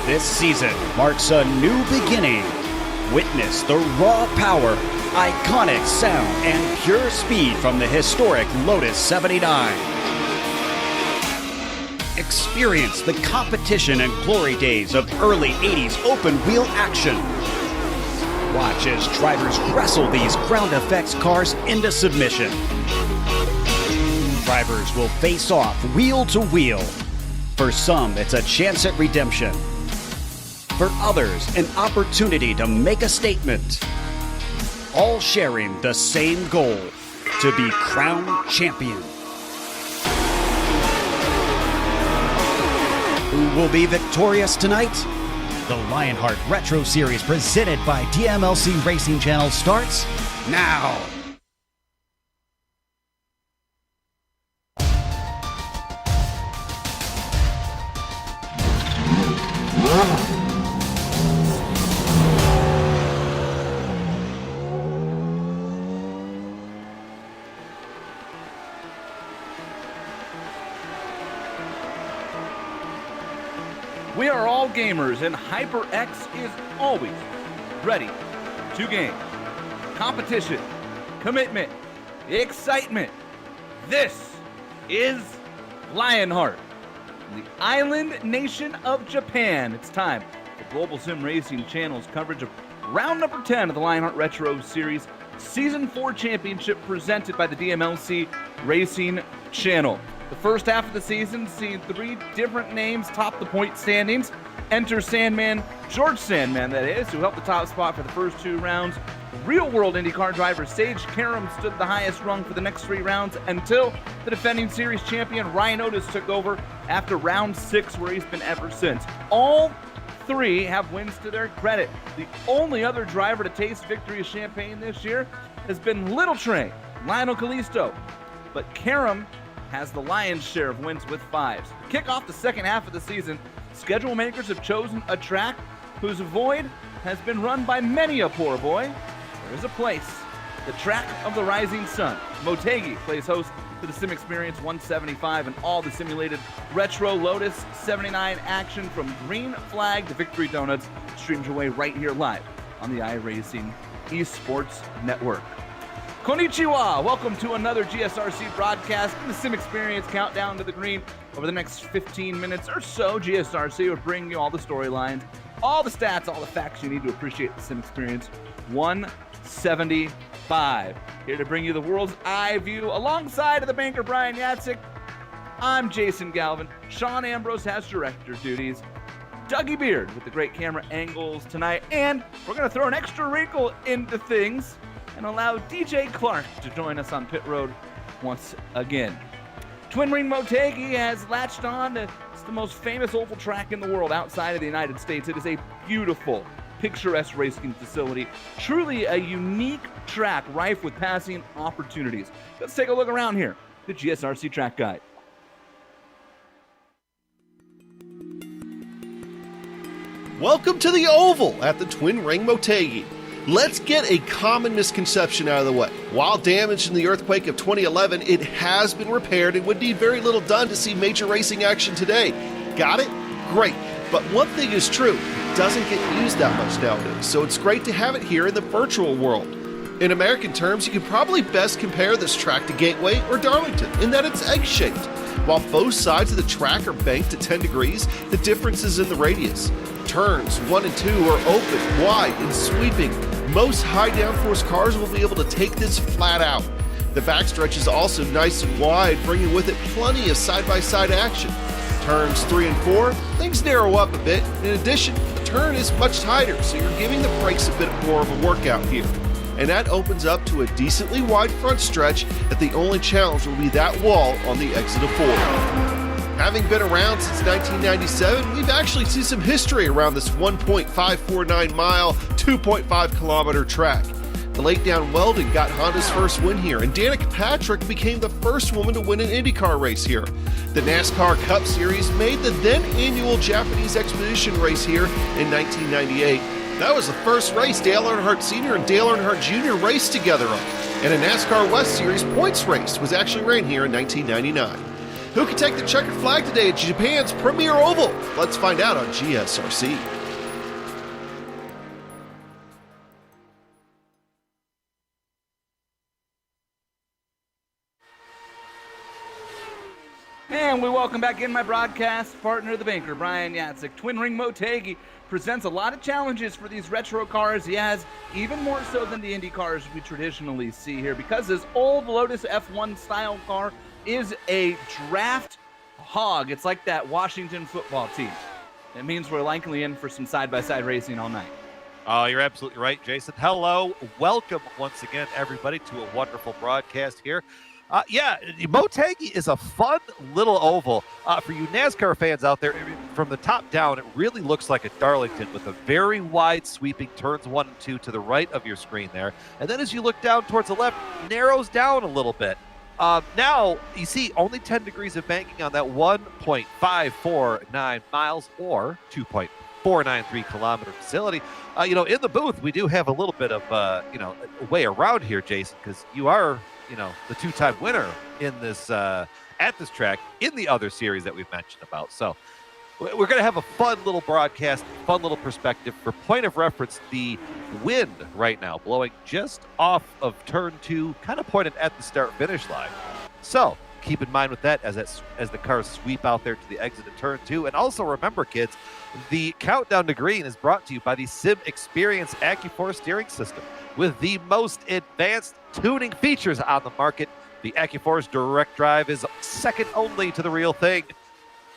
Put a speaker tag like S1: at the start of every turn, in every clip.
S1: This season marks a new beginning. Witness the raw power, iconic sound, and pure speed from the historic Lotus 79. Experience the competition and glory days of early 80s open-wheel action. Watch as drivers wrestle these ground effects cars into submission. Drivers will face off wheel to wheel. For some, it's a chance at redemption. For others, an opportunity to make a statement. All sharing the same goal, to be crowned champion. Who will be victorious tonight? The Lionheart Retro Series presented by DMLC Racing Channel starts now.
S2: We are all gamers, and HyperX is always ready to game. Competition, commitment, excitement. This is Lionheart, the island nation of Japan. It's time for Global Sim Racing Channel's coverage of round number 10 of the Lionheart Retro Series Season 4 Championship presented by the DMLC Racing Channel. The first half of the season seen 3 different names top the point standings. Enter Sandman, George Sandman that is, who held the top spot for the first 2 rounds. Real-world IndyCar driver Sage Karam stood the highest rung for the next 3 rounds until the defending series champion Ryan Otis took over after round 6, where he's been ever since. All 3 have wins to their credit. The only other driver to taste victory of champagne this year has been Little Train, Lionel Callisto. But Karam has the lion's share of wins with 5s. To kick off the second half of the season, schedule makers have chosen a track whose void has been run by many a poor boy. There is a place, the track of the rising sun. Motegi plays host to the SimXperience 175 and all the simulated retro Lotus 79 action from Green Flag to Victory Donuts streams your way right here live on the iRacing Esports Network. Konnichiwa! Welcome to another GSRC broadcast, the SimXperience countdown to the green. Over the next 15 minutes or so, GSRC will bring you all the storylines, all the stats, all the facts you need to appreciate the SimXperience 175. Here to bring you the world's eye view alongside of the banker Brian Yatsik. I'm Jason Galvin. Sean Ambrose has director duties. Dougie Beard with the great camera angles tonight. And we're going to throw an extra wrinkle into things and allow DJ Clark to join us on pit road once again. Twin Ring Motegi has latched on to it's the most famous oval track in the world outside of the United States. It is a beautiful, picturesque racing facility. Truly a unique track rife with passing opportunities. Let's take a look around here. The GSRC Track Guide.
S3: Welcome to the Oval at the Twin Ring Motegi. Let's get a common misconception out of the way. While damaged in the earthquake of 2011, it has been repaired and would need very little done to see major racing action today. Got it? Great. But one thing is true, it doesn't get used that much nowadays, so it's great to have it here in the virtual world. In American terms, you could probably best compare this track to Gateway or Darlington in that it's egg-shaped. While both sides of the track are banked at 10 degrees, the difference is in the radius. Turns 1 and 2 are open, wide, and sweeping. Most high downforce cars will be able to take this flat out. The backstretch is also nice and wide, bringing with it plenty of side-by-side action. Turns 3 and 4, things narrow up a bit. In addition, the turn is much tighter, so you're giving the brakes a bit more of a workout here. And that opens up to a decently wide front stretch that the only challenge will be that wall on the exit of 4. Having been around since 1997, we've actually seen some history around this 1.549 mile, 2.5 kilometer track. The late down Weldon got Honda's first win here, and Danica Patrick became the first woman to win an IndyCar race here. The NASCAR Cup Series made the then annual Japanese Expedition race here in 1998. That was the first race Dale Earnhardt Sr. and Dale Earnhardt Jr. raced together on, and a NASCAR West Series points race was actually ran here in 1999. Who can take the checkered flag today at Japan's premier oval? Let's find out on GSRC.
S2: And we welcome back in my broadcast partner, the banker, Brian Yatsick. Twin Ring Motegi presents a lot of challenges for these retro cars. He has even more so than the Indy cars we traditionally see here, because this old Lotus F1 style car is a draft hog. It's like that Washington football team. It means we're likely in for some side-by-side racing all night.
S4: Oh, you're absolutely right, Jason. Hello. Welcome once again, everybody, to a wonderful broadcast here. Motegi is a fun little oval. For you NASCAR fans out there, from the top down, it really looks like a Darlington with a very wide sweeping turns 1 and 2 to the right of your screen there. And then as you look down towards the left, narrows down a little bit. Now, you see only 10 degrees of banking on that 1.549 miles or 2.493 kilometer facility. In the booth, we do have a little bit of, a way around here, Jason, because you are, the two-time winner in this, at this track in the other series that we've mentioned about. So we're going to have a fun little broadcast, fun little perspective. For point of reference, the wind right now blowing just off of turn 2, kind of pointed at the start-finish line. So keep in mind with that as the cars sweep out there to the exit of turn 2. And also remember, kids, the countdown to green is brought to you by the SimXperience AccuForce steering system. With the most advanced tuning features on the market, the AccuForce Direct Drive is second only to the real thing.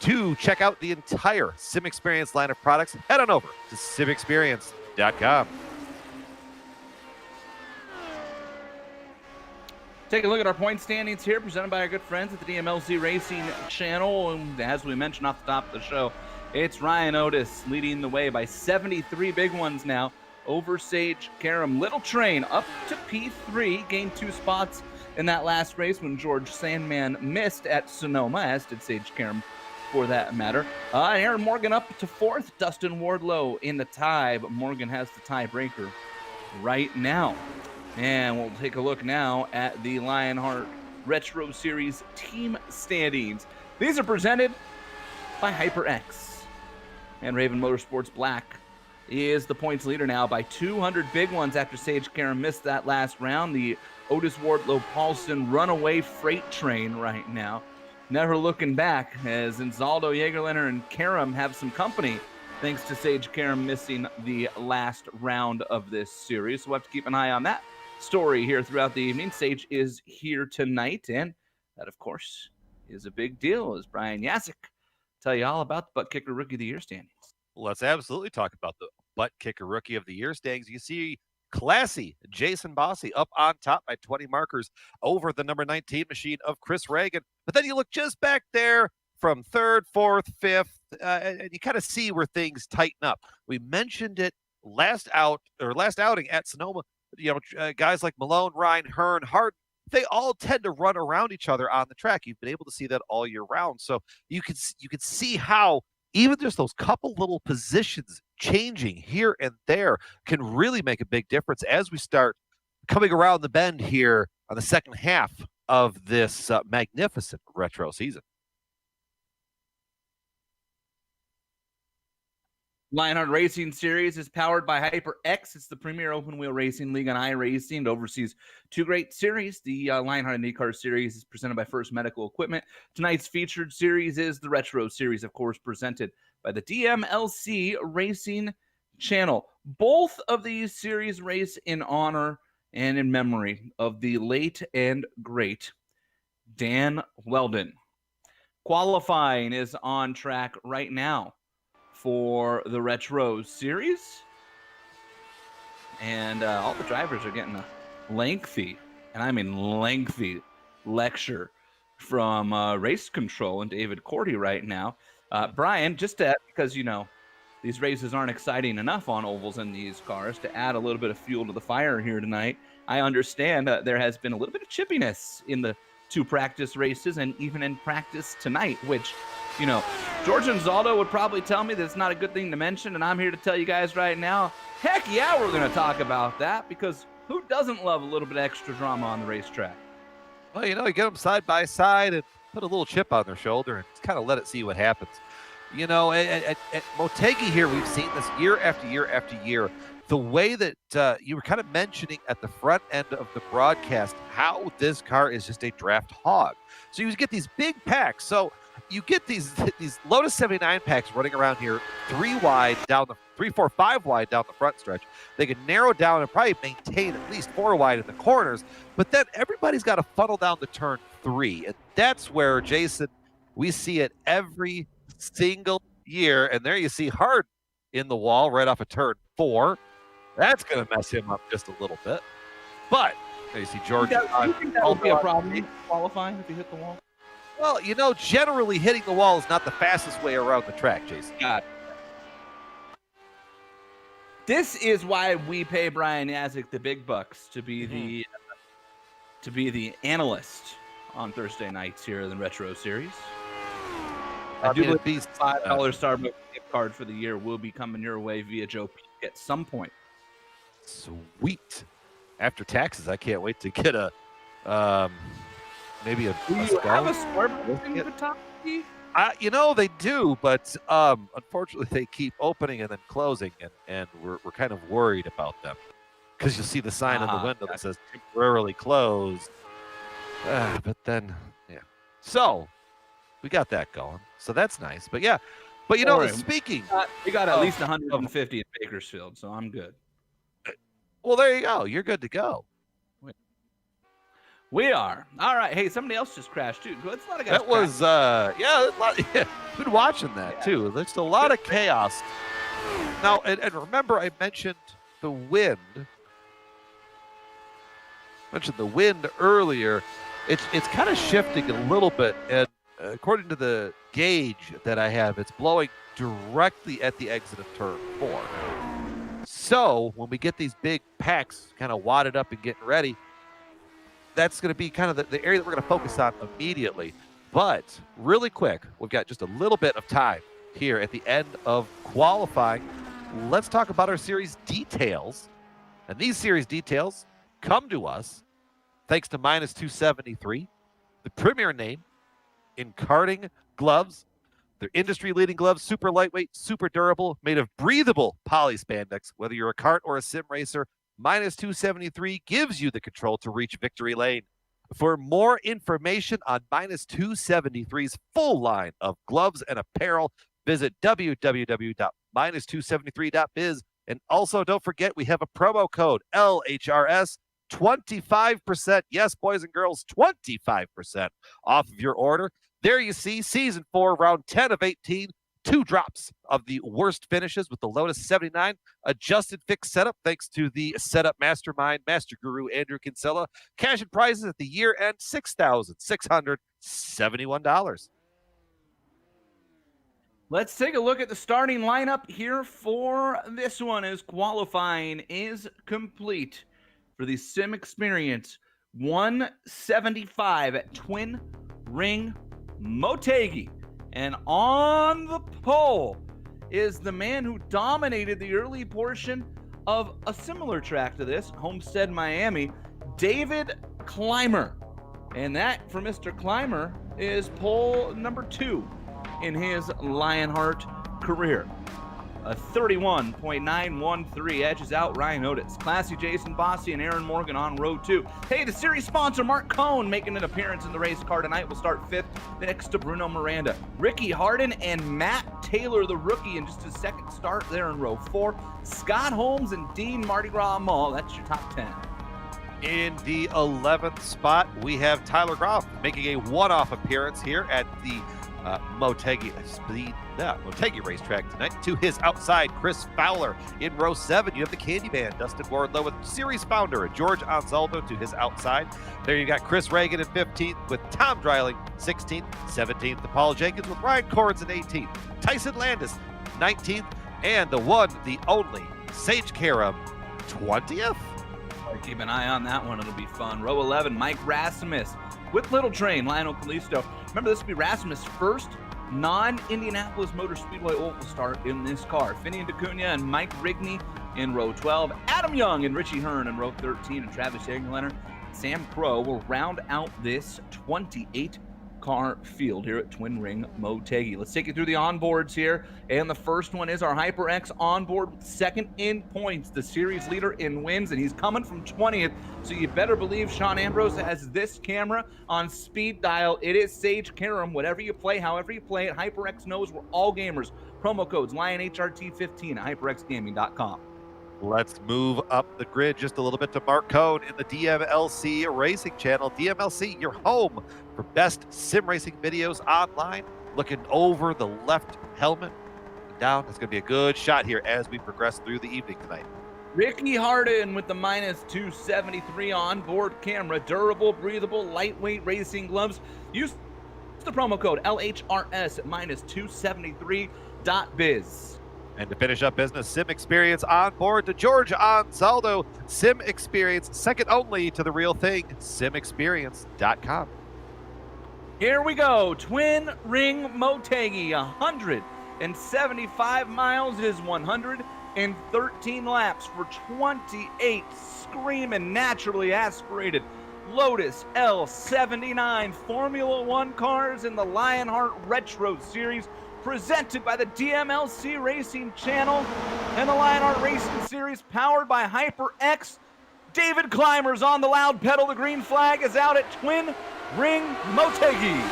S4: To check out the entire SimXperience line of products, head on over to SimXperience.com.
S2: Take a look at our point standings here, presented by our good friends at the DMLZ Racing channel. And as we mentioned off the top of the show, it's Ryan Otis leading the way by 73 big ones now over Sage Karam. Little Train up to P3, gained 2 spots in that last race when George Sandman missed at Sonoma, as did Sage Karam for that matter. Aaron Morgan up to 4th, Dustin Wardlow in the tie, but Morgan has the tiebreaker right now. And we'll take a look now at the Lionheart Retro Series team standings. These are presented by HyperX. And Raven Motorsports Black is the points leader now by 200 big ones after Sage Karam missed that last round. The Otis Wardlow Paulson runaway freight train right now. Never looking back, as Inzaldo, Jägerländer, and Karam have some company thanks to Sage Karam missing the last round of this series. So we'll have to keep an eye on that story here throughout the evening. Sage is here tonight, and that, of course, is a big deal, as Brian Yatsick tell you all about the Butt Kicker Rookie of the Year standings.
S4: Let's absolutely talk about the Butt Kicker Rookie of the Year standings. You see classy Jason Bossy up on top by 20 markers over the number 19 machine of Chris Reagan. But then you look just back there from 3rd, 4th, 5th, and you kind of see where things tighten up. We mentioned it last outing at Sonoma. Guys like Malone, Ryan, Hearn, Hart, they all tend to run around each other on the track. You've been able to see that all year round. So you can see how even just those couple little positions changing here and there can really make a big difference as we start coming around the bend here on the second half of this magnificent retro season.
S2: Lionheart Racing Series is powered by HyperX. It's the premier open-wheel racing league on iRacing. It oversees 2 great series. The Lionheart IndyCar Series is presented by First Medical Equipment. Tonight's featured series is the Retro Series, of course, presented by the DMLZ Racing channel. Both of these series race in honor and in memory of the late and great Dan Weldon. Qualifying is on track right now for the Retro Series. And all the drivers are getting a lengthy, and I mean lengthy, lecture from race control and David Cordy right now. Brian, just to, because, these races aren't exciting enough on ovals in these cars, to add a little bit of fuel to the fire here tonight, I understand there has been a little bit of chippiness in the 2 practice races and even in practice tonight, which, George Inzaldo would probably tell me that it's not a good thing to mention, and I'm here to tell you guys right now, heck yeah, we're going to talk about that, because who doesn't love a little bit of extra drama on the racetrack?
S4: Well, you get them side by side, and put a little chip on their shoulder and kind of let it see what happens. You know, at Motegi here, we've seen this year after year after year. The way that you were kind of mentioning at the front end of the broadcast, how this car is just a draft hog. So you get these big packs. So you get these Lotus 79 packs running around here, 3 wide down the 3, 4, 5 wide down the front stretch. They can narrow down and probably maintain at least 4 wide in the corners. But then everybody's got to funnel down to turn 3, and that's where, Jason, we see it every single year. And there you see Hart in the wall right off of turn 4. That's going to mess him up just a little bit. But there you see George.
S2: You think that would be a problem qualifying if you hit the wall?
S4: Well, you know, generally hitting the wall is not the fastest way around the track, Jason.
S2: God. This is why we pay Brian Yazik the big bucks to be the analyst on Thursday nights here in the Retro Series. I do believe the $5 Starbucks gift card for the year will be coming your way via Joe Peak at some point.
S4: Sweet. After taxes, I can't wait to get a maybe a.
S2: Do you have a Starbucks in Motegi?
S4: You know, they do, but unfortunately they keep opening and then closing, and we're kind of worried about them because you'll see the sign on the window that says temporarily closed. But then, yeah. So we got that going, so that's nice. But yeah, but you know, speaking,
S2: we got at least 150 in Bakersfield, so I'm good.
S4: Well, there you go. You're good to go.
S2: We are. All right. Hey, somebody else just crashed, too. It's a lot of guys.
S4: That was, been watching that, too. There's a lot of chaos. Now, and remember, I mentioned the wind. Earlier. It's kind of shifting a little bit, and according to the gauge that I have, it's blowing directly at the exit of turn 4. So when we get these big packs kind of wadded up and getting ready, that's going to be kind of the area that we're going to focus on immediately. But really quick, we've got just a little bit of time here at the end of qualifying. Let's talk about our series details. And these series details come to us thanks to Minus 273, the premier name in karting gloves. They're industry-leading gloves, super lightweight, super durable, made of breathable poly spandex. Whether you're a kart or a sim racer, Minus 273 gives you the control to reach victory lane. For more information on Minus 273's full line of gloves and apparel, visit www.minus273.biz. And also, don't forget, we have a promo code, LHRS, 25%. Yes, boys and girls, 25% off of your order. There you see Season 4, Round 10 of 18, 2 drops of the worst finishes with the Lotus 79. Adjusted fixed setup thanks to the setup mastermind, master guru, Andrew Kinsella. Cash and prizes at the year end, $6,671.
S2: Let's take a look at the starting lineup here for this one as qualifying is complete for the SimXperience 175 at Twin Ring Motegi. And on the pole is the man who dominated the early portion of a similar track to this, Homestead, Miami, David Clymer. And that, for Mr. Clymer, is pole number 2 in his Lionheart career. A 31.913 edges out Ryan Otis. Classy Jason Bossy and Aaron Morgan on row 2. Hey, the series sponsor Mark Cohn making an appearance in the race car tonight will start 5th next to Bruno Miranda. Ricky Harden and Matt Taylor, the rookie, in just his second start there in row 4. Scott Holmes and Dean Mardi Gras Mall. That's your top 10.
S4: In the 11th spot, we have Tyler Groff making a one-off appearance here at the Motegi racetrack tonight. To his outside, Chris Fowler. In row 7, you have the Candyman, Dustin Wardlow, with series founder George Anzaldo to his outside. There you got Chris Reagan in 15th with Tom Dreiling 16th, 17th, Paul Jenkins with Ryan Cords in 18th, Tyson Landis 19th, and the one, the only, Sage Karam 20th.
S2: Keep an eye on that one. It'll be fun. Row 11, Mike Rasmus with Little Train, Lionel Callisto. Remember, this will be Rasmus' first non-Indianapolis Motor Speedway oval start in this car. Finian DeCunha and Mike Rigney in row 12. Adam Young and Richie Hearn in row 13. And Travis Englander, Sam Crow will round out this 28 car field here at Twin Ring Motegi. Let's take you through the onboards here. And the first one is our HyperX onboard, second in points, the series leader in wins, and he's coming from 20th. So you better believe Sean Ambrose has this camera on speed dial. It is Sage Karam. Whatever you play, however you play it, HyperX knows we're all gamers. Promo codes LionHRT15 at hyperxgaming.com.
S4: Let's move up the grid just a little bit to Mark Cohn in the DMLC Racing channel. DMLC, your home for best sim racing videos online. Looking over the left helmet and down. It's going to be a good shot here as we progress through the evening tonight.
S2: Ricky Harden with the minus 273 onboard camera. Durable, breathable, lightweight racing gloves. Use the promo code LHRS at minus 273.biz.
S4: And to finish up business, SimXperience on board to George Ansaldo. SimXperience, second only to the real thing. SimXperience.com.
S2: Here we go. Twin Ring Motegi, 175 miles. It is 113 laps for 28 screaming, naturally aspirated Lotus L79 Formula One cars in the Lionheart Retro Series, presented by the DMLC Racing Channel and the Lionheart Racing Series, powered by HyperX. David Clymer's on the loud pedal. The green flag is out at Twin Ring Motegi.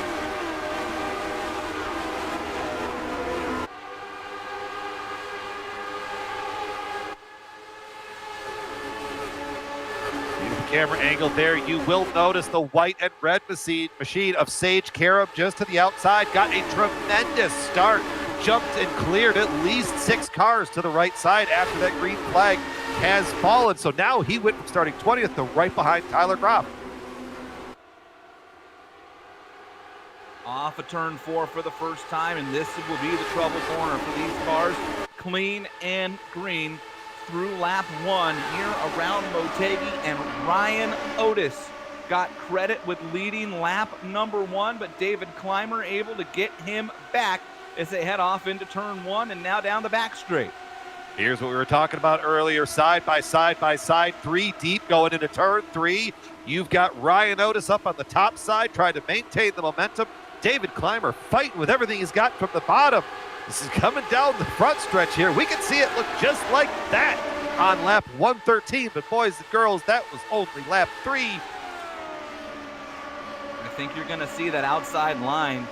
S4: Camera angle there. You will notice the white and red machine of Sage Karam just to the outside. Got a tremendous start. Jumped and cleared at least 6 cars to the right side after that green flag has fallen. So now he went from starting 20th to right behind Tyler Groff.
S2: Off of turn 4 for the first time, and this will be the trouble corner for these cars. Clean and green through lap 1 here around Motegi, and Ryan Otis got credit with leading lap number 1, but David Clymer able to get him back as they head off into turn 1 and now down the back straight.
S4: Here's what we were talking about earlier, side by side, 3 deep going into turn 3. You've got Ryan Otis up on the top side trying to maintain the momentum. David Clymer fighting with everything he's got from the bottom. This is coming down the front stretch here. We can see it look just like that on lap 113. But boys and girls, that was only lap 3.
S2: I think you're going to see that outside line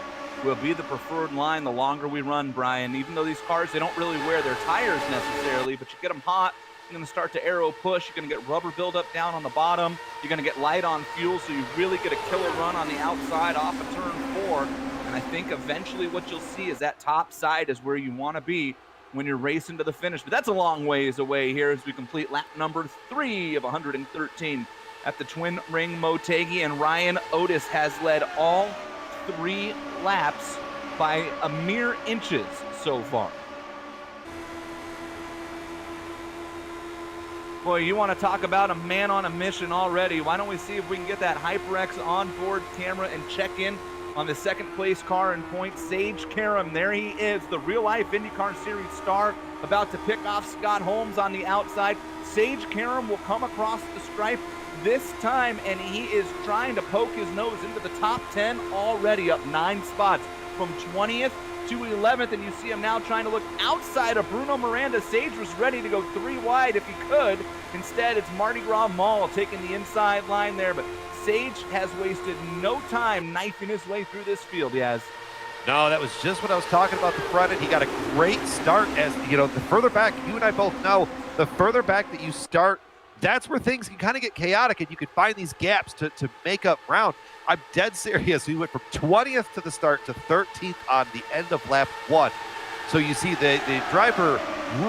S2: will be the preferred line the longer we run, Brian. Even though these cars, they don't really wear their tires necessarily, but you get them hot, you're going to start to aero push. You're going to get rubber buildup down on the bottom. You're going to get light on fuel, so you really get a killer run on the outside off of turn 4. And I think eventually what you'll see is that top side is where you want to be when you're racing to the finish. But that's a long ways away here as we complete lap number 3 of 113 at the Twin Ring Motegi. And Ryan Otis has led all 3 laps by a mere inches so far. Boy, you want to talk about a man on a mission already. Why don't we see if we can get that HyperX onboard camera and check in on the second place car in points, Sage Karam. There he is, the real-life IndyCar Series star, about to pick off Scott Holmes on the outside. Sage Karam will come across the stripe this time, and he is trying to poke his nose into the top 10 already, up 9 spots from 20th to 11th, and you see him now trying to look outside of Bruno Miranda. Sage was ready to go 3 wide if he could. Instead, it's Mardi Gras Mall taking the inside line there, but Sage has wasted no time knifing his way through this field. He has.
S4: No, that was just what I was talking about the front end. He got a great start. As you know, the further back, you and I both know, the further back that you start, that's where things can kind of get chaotic and you can find these gaps to make up ground. I'm dead serious. We went from 20th to the start to 13th on the end of lap 1. So you see the driver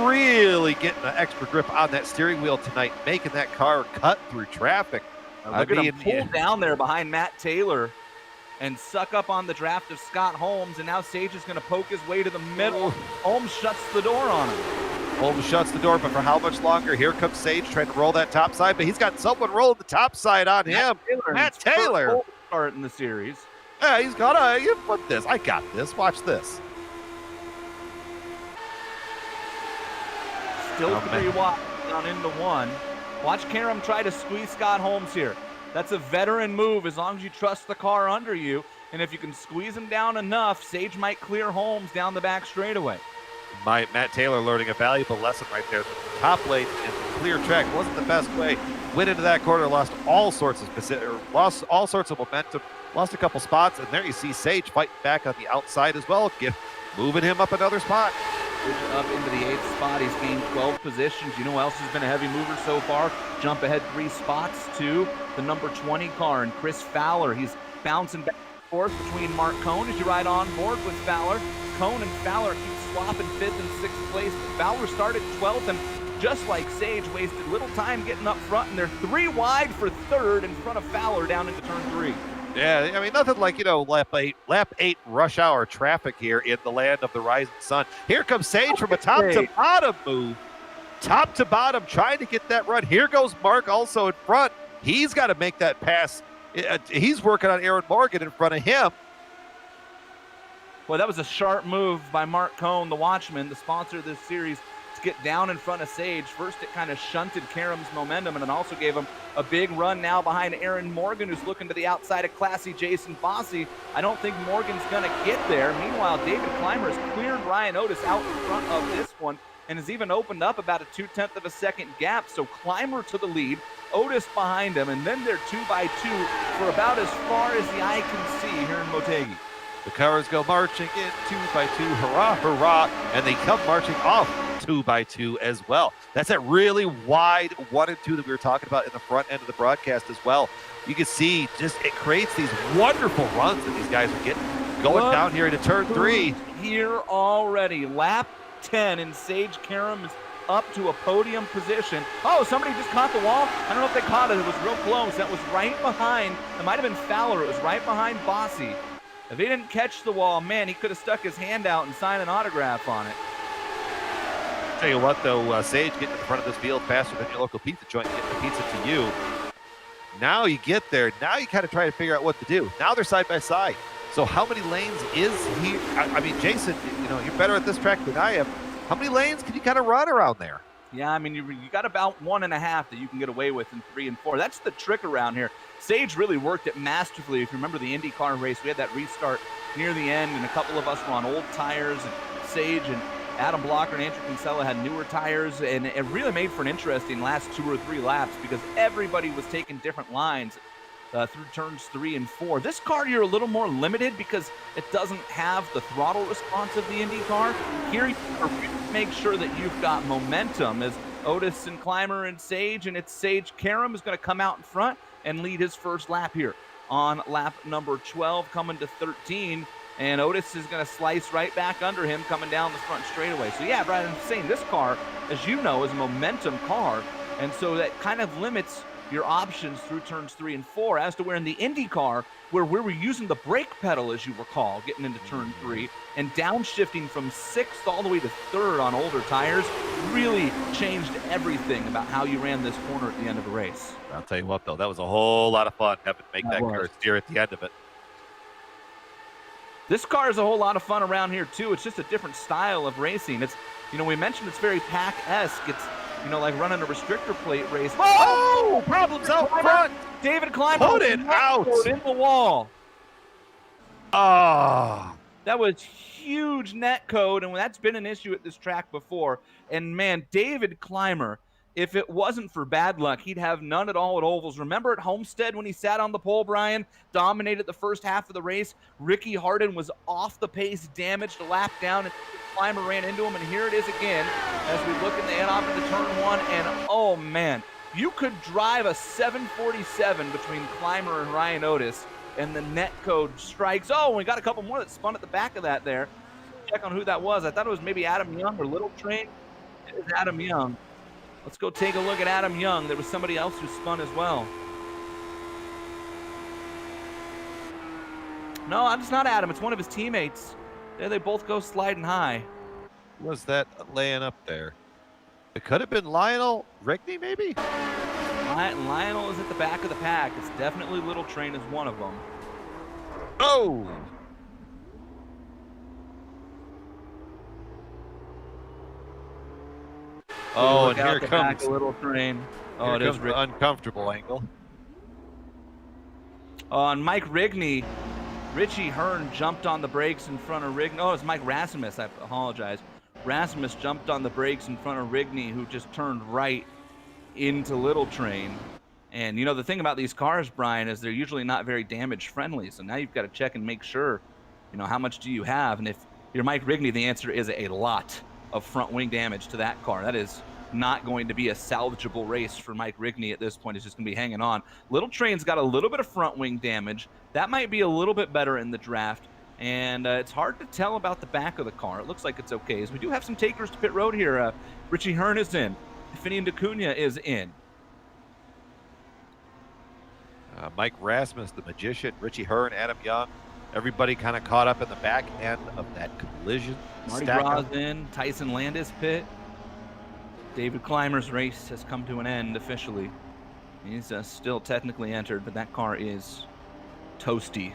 S4: really getting an extra grip on that steering wheel tonight, making that car cut through traffic.
S2: Look at him pull down there behind Matt Taylor and suck up on the draft of Scott Holmes, and now Sage is going to poke his way to the middle. Holmes shuts the door on him.
S4: Holmes shuts the door, but for how much longer? Here comes Sage trying to roll that top side, but he's got someone rolling the top side on him. Matt Taylor.
S2: Start in the series.
S4: Yeah, he's got to put this. I got this. Watch this.
S2: Still 3 wide down into 1. Watch Karam try to squeeze Scott Holmes here. That's a veteran move as long as you trust the car under you. And if you can squeeze him down enough, Sage might clear Holmes down the back straightaway.
S4: Matt Taylor learning a valuable lesson right there. The top lane and clear track wasn't the best way. Went into that corner, lost all sorts of momentum, lost a couple spots, and there you see Sage fighting back on the outside as well, moving him up another spot.
S2: Up into the 8th spot. He's gained 12 positions. You know who else has been a heavy mover so far? Jump ahead 3 spots to the number 20 car, and Chris Fowler. He's bouncing back and forth between Mark Cohn as you ride on board with Fowler. Cohn and Fowler keep swapping 5th and 6th place. Fowler started 12th, and just like Sage, wasted little time getting up front, and they're 3 wide for 3rd in front of Fowler down into turn 3.
S4: Yeah, I mean, nothing like, lap eight rush hour traffic here in the land of the rising sun. Here comes Sage from a top to bottom move. Top to bottom, trying to get that run. Here goes Mark also in front. He's got to make that pass. He's working on Aaron Morgan in front of him.
S2: Well, that was a sharp move by Mark Cohn, the Watchman, the sponsor of this series, to get down in front of Sage. First, it kind of shunted Karam's momentum, and it also gave him a big run now behind Aaron Morgan, who's looking to the outside of classy Jason Fossey. I don't think Morgan's going to get there. Meanwhile, David Clymer has cleared Ryan Otis out in front of this one and has even opened up about a 0.2 of a second gap. So Clymer to the lead, Otis behind him, and then they're 2x2 for about as far as the eye can see here in Motegi.
S4: The cars go marching in 2x2, hurrah, hurrah, and they come marching off 2x2 as well. That's that really wide 1 and 2 that we were talking about in the front end of the broadcast as well. You can see just it creates these wonderful runs that these guys are getting going down here into turn 3.
S2: Here already, lap 10, and Sage Karam is up to a podium position. Oh, somebody just caught the wall. I don't know if they caught it. It was real close. That was right behind. It might have been Fowler. It was right behind Bossy. If he didn't catch the wall, man, he could have stuck his hand out and signed an autograph on it.
S4: Tell you what, though, Sage getting to the front of this field faster than your local pizza joint getting the pizza to you. Now you get there. Now you kind of try to figure out what to do. Now they're side by side. So how many lanes is he? I mean, Jason, you're better at this track than I am. How many lanes can you kind of run around there?
S2: Yeah, I mean, you got about 1.5 that you can get away with in 3 and 4. That's the trick around here. Sage really worked it masterfully. If you remember the IndyCar race, we had that restart near the end, and a couple of us were on old tires, and Sage and Adam Blocker and Andrew Kinsella had newer tires, and it really made for an interesting last 2 or 3 laps because everybody was taking different lines through turns 3 and 4. This car, you're a little more limited because it doesn't have the throttle response of the IndyCar. Here, you make sure that you've got momentum as Otis and Clymer and Sage, and it's Sage Karam is going to come out in front and lead his first lap here on lap number 12, coming to 13. And Otis is going to slice right back under him coming down the front straightaway. So, yeah, Brian, I'm saying this car, as you know, is a momentum car. And so that kind of limits your options through turns 3 and 4 as to where in the Indy car, where we were using the brake pedal, as you recall, getting into turn 3 and downshifting from 6th all the way to 3rd on older tires really changed everything about how you ran this corner at the end of the race.
S4: I'll tell you what, though, that was a whole lot of fun having to make that car steer at the end of it.
S2: This car is a whole lot of fun around here, too. It's just a different style of racing. It's, we mentioned it's very pack-esque. It's, like running a restrictor plate race.
S4: Oh, problems out front.
S2: David Clymer
S4: put it out
S2: in the wall.
S4: Oh,
S2: that was huge net code, and that's been an issue at this track before. And man, David Clymer, if it wasn't for bad luck, he'd have none at all at ovals. Remember at Homestead when he sat on the pole, Brian, dominated the first half of the race? Ricky Harden was off the pace, damaged a lap down, and Clymer ran into him, and here it is again as we look in the end off into turn 1, and oh man, you could drive a 747 between Clymer and Ryan Otis, and the net code strikes. Oh, we got a couple more that spun at the back of that there. Check on who that was. I thought it was maybe Adam Young or Little Train. It was Adam Young. Let's go take a look at Adam Young. There was somebody else who spun as well. No, it's not Adam. It's one of his teammates. There they both go sliding high.
S4: Who was that laying up there? It could have been Lionel Rigney, maybe?
S2: Lionel is at the back of the pack. It's definitely Little Train is one of them.
S4: Oh! Oh, and here comes
S2: Little Train.
S4: Oh, it is the uncomfortable angle.
S2: And Mike Rigney Richie Hearn jumped on the brakes in front of Rigney. Oh, it's Mike Rasmus. I apologize. Rasmus jumped on the brakes in front of Rigney, who just turned right into Little Train. And, you know, the thing about these cars, Brian, is they're usually not very damage friendly. So now you've got to check and make sure, you know, how much do you have? And if you're Mike Rigney, the answer is a lot of front wing damage to that car. That is not going to be a salvageable race for Mike Rigney at this point. He's just going to be hanging on. Little Train's got a little bit of front wing damage. That might be a little bit better in the draft. And it's hard to tell about the back of the car. It looks like it's okay. As we do have some takers to pit road here. Richie Hearn is in. Finian DeCunha is in.
S4: Mike Rasmus, the magician, Richie Hearn, Adam Young, everybody kind of caught up in the back end of that collision.
S2: Marty Gras in. Tyson Landis pit. David Clymer's race has come to an end officially. He's still technically entered, but that car is toasty.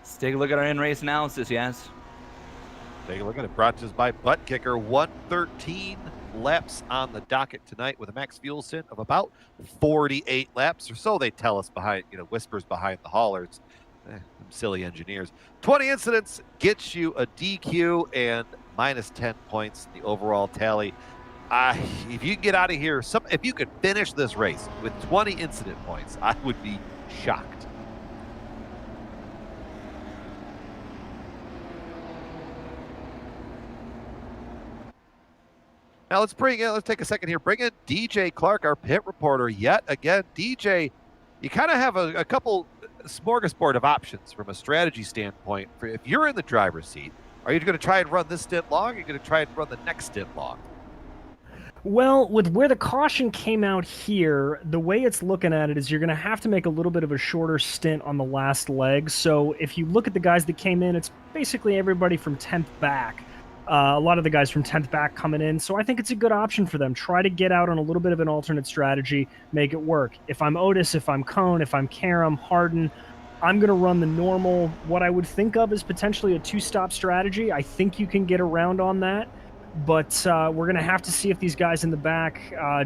S2: Let's take a look at our in-race analysis, yes.
S4: Take a look at it. Brought to us by Butt Kicker. 113 laps on the docket tonight with a max fuel stint of about 48 laps or so. They tell us behind, you know, whispers behind the haulers. Silly engineers. 20 incidents gets you a DQ and minus 10 points in the overall tally. If you can get out of here, if you could finish this race with 20 incident points, I would be shocked. Now let's take a second here. Bring in DJ Clark, our pit reporter. Yet again, DJ, you kind of have a couple smorgasbord of options from a strategy standpoint. For if you're in the driver's seat, are you going to try and run this stint long? Or are you going to try and run the next stint long?
S5: Well, with where the caution came out here, the way it's looking at it is you're going to have to make a little bit of a shorter stint on the last leg. So if you look at the guys that came in, it's basically everybody from 10th back. A lot of the guys from 10th back coming in. So I think it's a good option for them. Try to get out on a little bit of an alternate strategy, make it work. If I'm Otis, if I'm Cone, if I'm Karam, Harden, I'm going to run the normal, what I would think of as potentially a two-stop strategy. I think you can get around on that. But we're going to have to see if these guys in the back,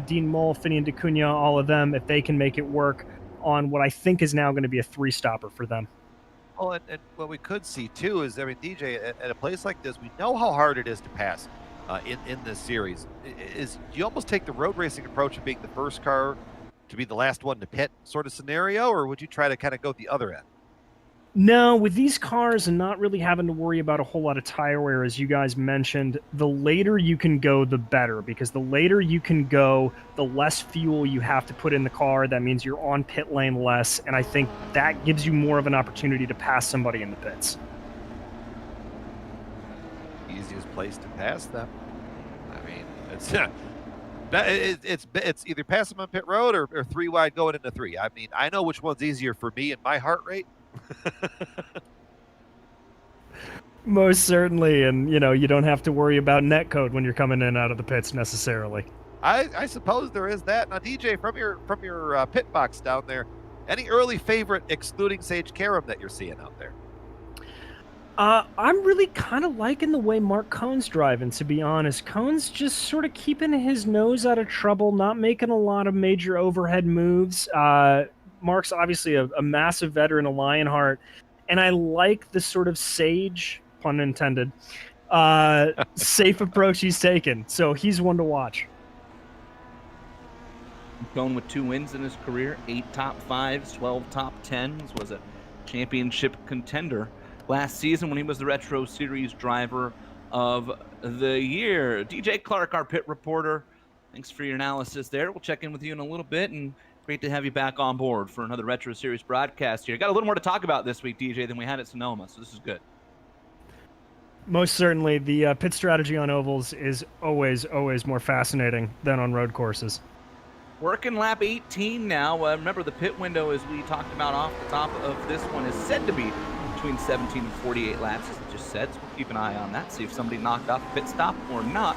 S5: Dean Mull, Finian DeCunha, all of them, if they can make it work on what I think is now going to be a three-stopper for them.
S4: Well, and what we could see too is, I mean, DJ, at a place like this, we know how hard it is to pass in this series. Is you almost take the road racing approach of being the first car to be the last one to pit sort of scenario, or would you try to kind of go the other end?
S5: No, with these cars and not really having to worry about a whole lot of tire wear, as you guys mentioned, the later you can go, the better, because the later you can go, the less fuel you have to put in the car. That means you're on pit lane less, and I think that gives you more of an opportunity to pass somebody in the pits.
S4: Easiest place to pass them. I mean, it's either pass them on pit road or three wide going into three. I mean, I know which one's easier for me and my heart rate.
S5: Most certainly, and you know, you don't have to worry about netcode when you're coming in out of the pits necessarily.
S4: I suppose there is that. Now, DJ, from your pit box down there, any early favorite excluding Sage Karam that you're seeing out there?
S5: I'm really kind of liking the way Mark Cohn's driving, to be honest. Cohn's just sort of keeping his nose out of trouble, not making a lot of major overhead moves. Mark's obviously a massive veteran of Lionheart, and I like the sort of sage, pun intended, safe approach he's taken. So he's one to watch.
S2: Going with 2 wins in his career, 8 top 5s, 12 top 10s, was a championship contender last season when he was the Retro Series driver of the year. DJ Clark, our pit reporter, thanks for your analysis there. We'll check in with you in a little bit, and great to have you back on board for another Retro Series broadcast here. Got a little more to talk about this week, DJ, than we had at Sonoma, so this is good.
S5: Most certainly, the pit strategy on ovals is always more fascinating than on road courses.
S2: Working lap 18 now. Remember, the pit window, as we talked about off the top of this one, is said to be between 17 and 48 laps, as I just said, so we'll keep an eye on that, see if somebody knocked off a pit stop or not.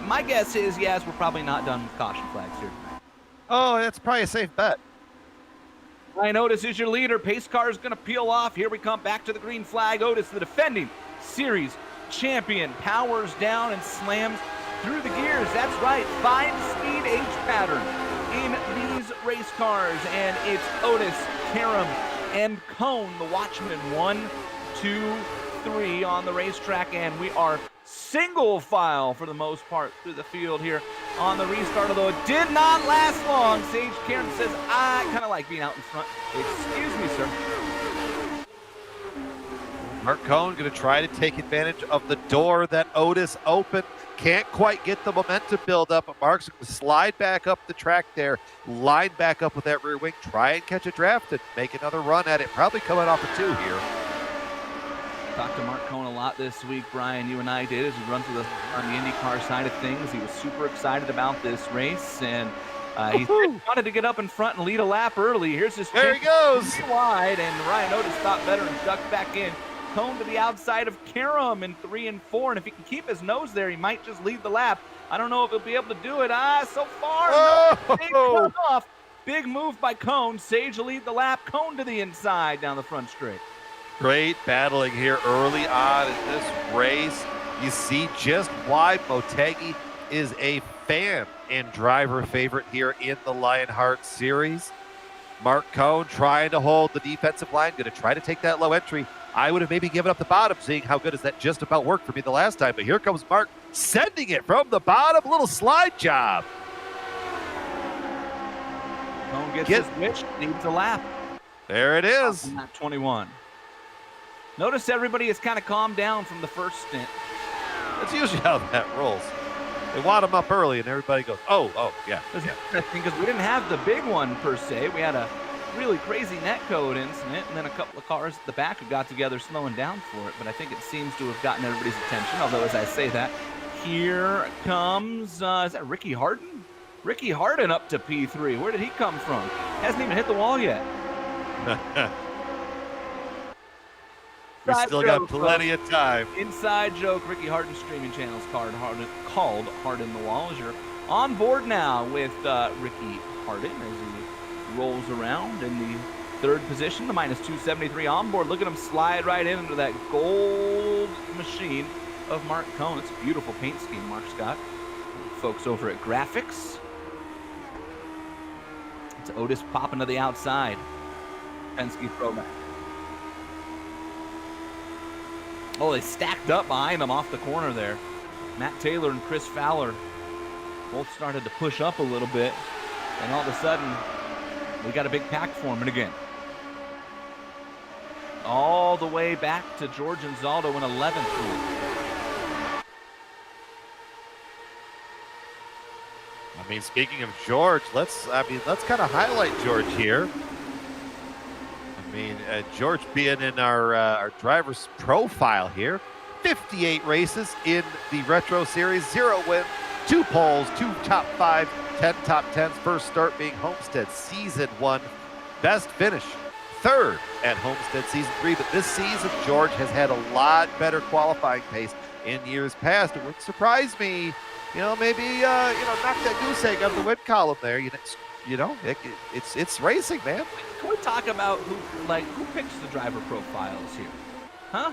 S2: My guess is, yes, we're probably not done with caution flags here tonight.
S4: Oh, that's probably a safe bet.
S2: Ryan Otis is your leader. Pace car is going to peel off. Here we come back to the green flag. Otis, the defending series champion, powers down and slams through the gears. That's right, 5-speed H pattern. in these race cars, and it's Otis, Karam, and Cone, the Watchman. 1, 2, 3 on the racetrack, and we are single file for the most part through the field here on the restart, although it did not last long. Sage Karam says, I kind of like being out in front. Excuse me, sir.
S4: Mark Cone going to try to take advantage of the door that Otis opened. Can't quite get the momentum build up, but Mark's going to slide back up the track there, line back up with that rear wing, try and catch a draft and make another run at it. Probably coming off a 2 here.
S2: Talked to Mark Cone a lot this week, Brian. You and I did as we run through on the IndyCar side of things. He was super excited about this race, and he wanted to get up in front and lead a lap early. Here's his
S4: there he goes
S2: wide, and Ryan Otis thought better and ducked back in. Cone to the outside of Karam in 3 and 4, and if he can keep his nose there, he might just lead the lap. I don't know if he'll be able to do it. So far, no, big cut off. Big move by Cone. Sage will lead the lap. Cone to the inside down the front straight.
S4: Great battling here early on in this race. You see just why Motegi is a fan and driver favorite here in the Lionheart series. Mark Cone trying to hold the defensive line, going to try to take that low entry. I would have maybe given up the bottom, seeing how good as that just about worked for me the last time. But here comes Mark sending it from the bottom. Little slide job.
S2: Cone gets his switch, needs a lap.
S4: There it is.
S2: Lap 21. Notice everybody has kind of calmed down from the first stint.
S4: That's usually how that rolls. They wad them up early, and everybody goes, oh, yeah.
S2: Because we didn't have the big one, per se. We had a really crazy netcode incident, and then a couple of cars at the back who got together slowing down for it. But I think it seems to have gotten everybody's attention, although as I say that, here comes, is that Ricky Harden? Ricky Harden up to P3. Where did he come from? Hasn't even hit the wall yet.
S4: We still got plenty of time.
S2: Inside joke, Ricky Harden's streaming channel's called Harden the Wall. As you're on board now with Ricky Harden as he rolls around in the 3rd position, the -273 on board. Look at him slide right into that gold machine of Mark Cone. It's a beautiful paint scheme Mark's got. Folks over at Graphics. It's Otis popping to the outside. Penske throwback. Oh, they stacked up behind him off the corner there. Matt Taylor and Chris Fowler both started to push up a little bit. And all of a sudden, we got a big pack forming again. All the way back to George and Zaldo in 11th.
S4: I mean, speaking of George, let's kind of highlight George here. I mean, George being in our driver's profile here, 58 races in the Retro Series, 0 wins, 2 poles, 2 top 5, 10 top 10s. First start being Homestead Season 1, best finish, 3rd at Homestead Season 3. But this season, George has had a lot better qualifying pace in years past. It wouldn't surprise me, maybe knock that goose egg out of the win column there. It's racing, man.
S2: Can we talk about who picks the driver profiles here? Huh?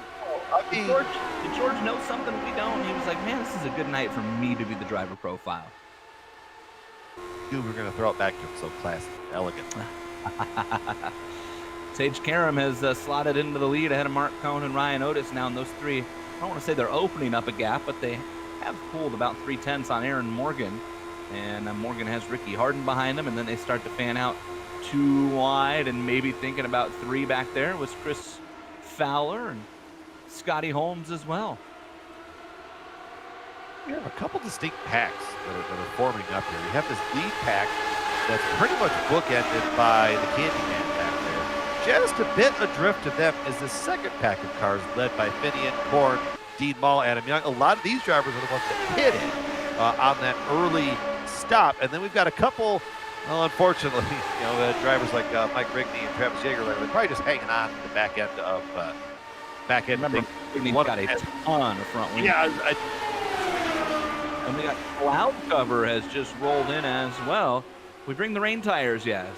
S4: I mean,
S2: did George know something we don't? He was like, man, this is a good night for me to be the driver profile.
S4: Dude, we're going to throw it back to him. So classy, elegant.
S2: Sage Karam has slotted into the lead ahead of Mark Cone and Ryan Otis now, and those three, I don't want to say they're opening up a gap, but they have pulled about 3/10 on Aaron Morgan. And Morgan has Ricky Harden behind him, and then they start to fan out 2 wide, and maybe thinking about 3 back there was Chris Fowler and Scotty Holmes as well.
S4: We have a couple distinct packs that are forming up here. We have this lead pack that's pretty much bookended by the Candyman back there. Just a bit adrift to them is the second pack of cars led by Finian, Korn, Dean Mall, Adam Young. A lot of these drivers are the ones that hit it on that early stop. And then we've got a couple, unfortunately, drivers like Mike Rigney and Travis Yeager, they're probably just hanging on to the back end of
S2: Remember, Rigney's got a ton of front wing.
S4: Yeah,
S2: and we got cloud cover has just rolled in as well. We bring the rain tires, yes.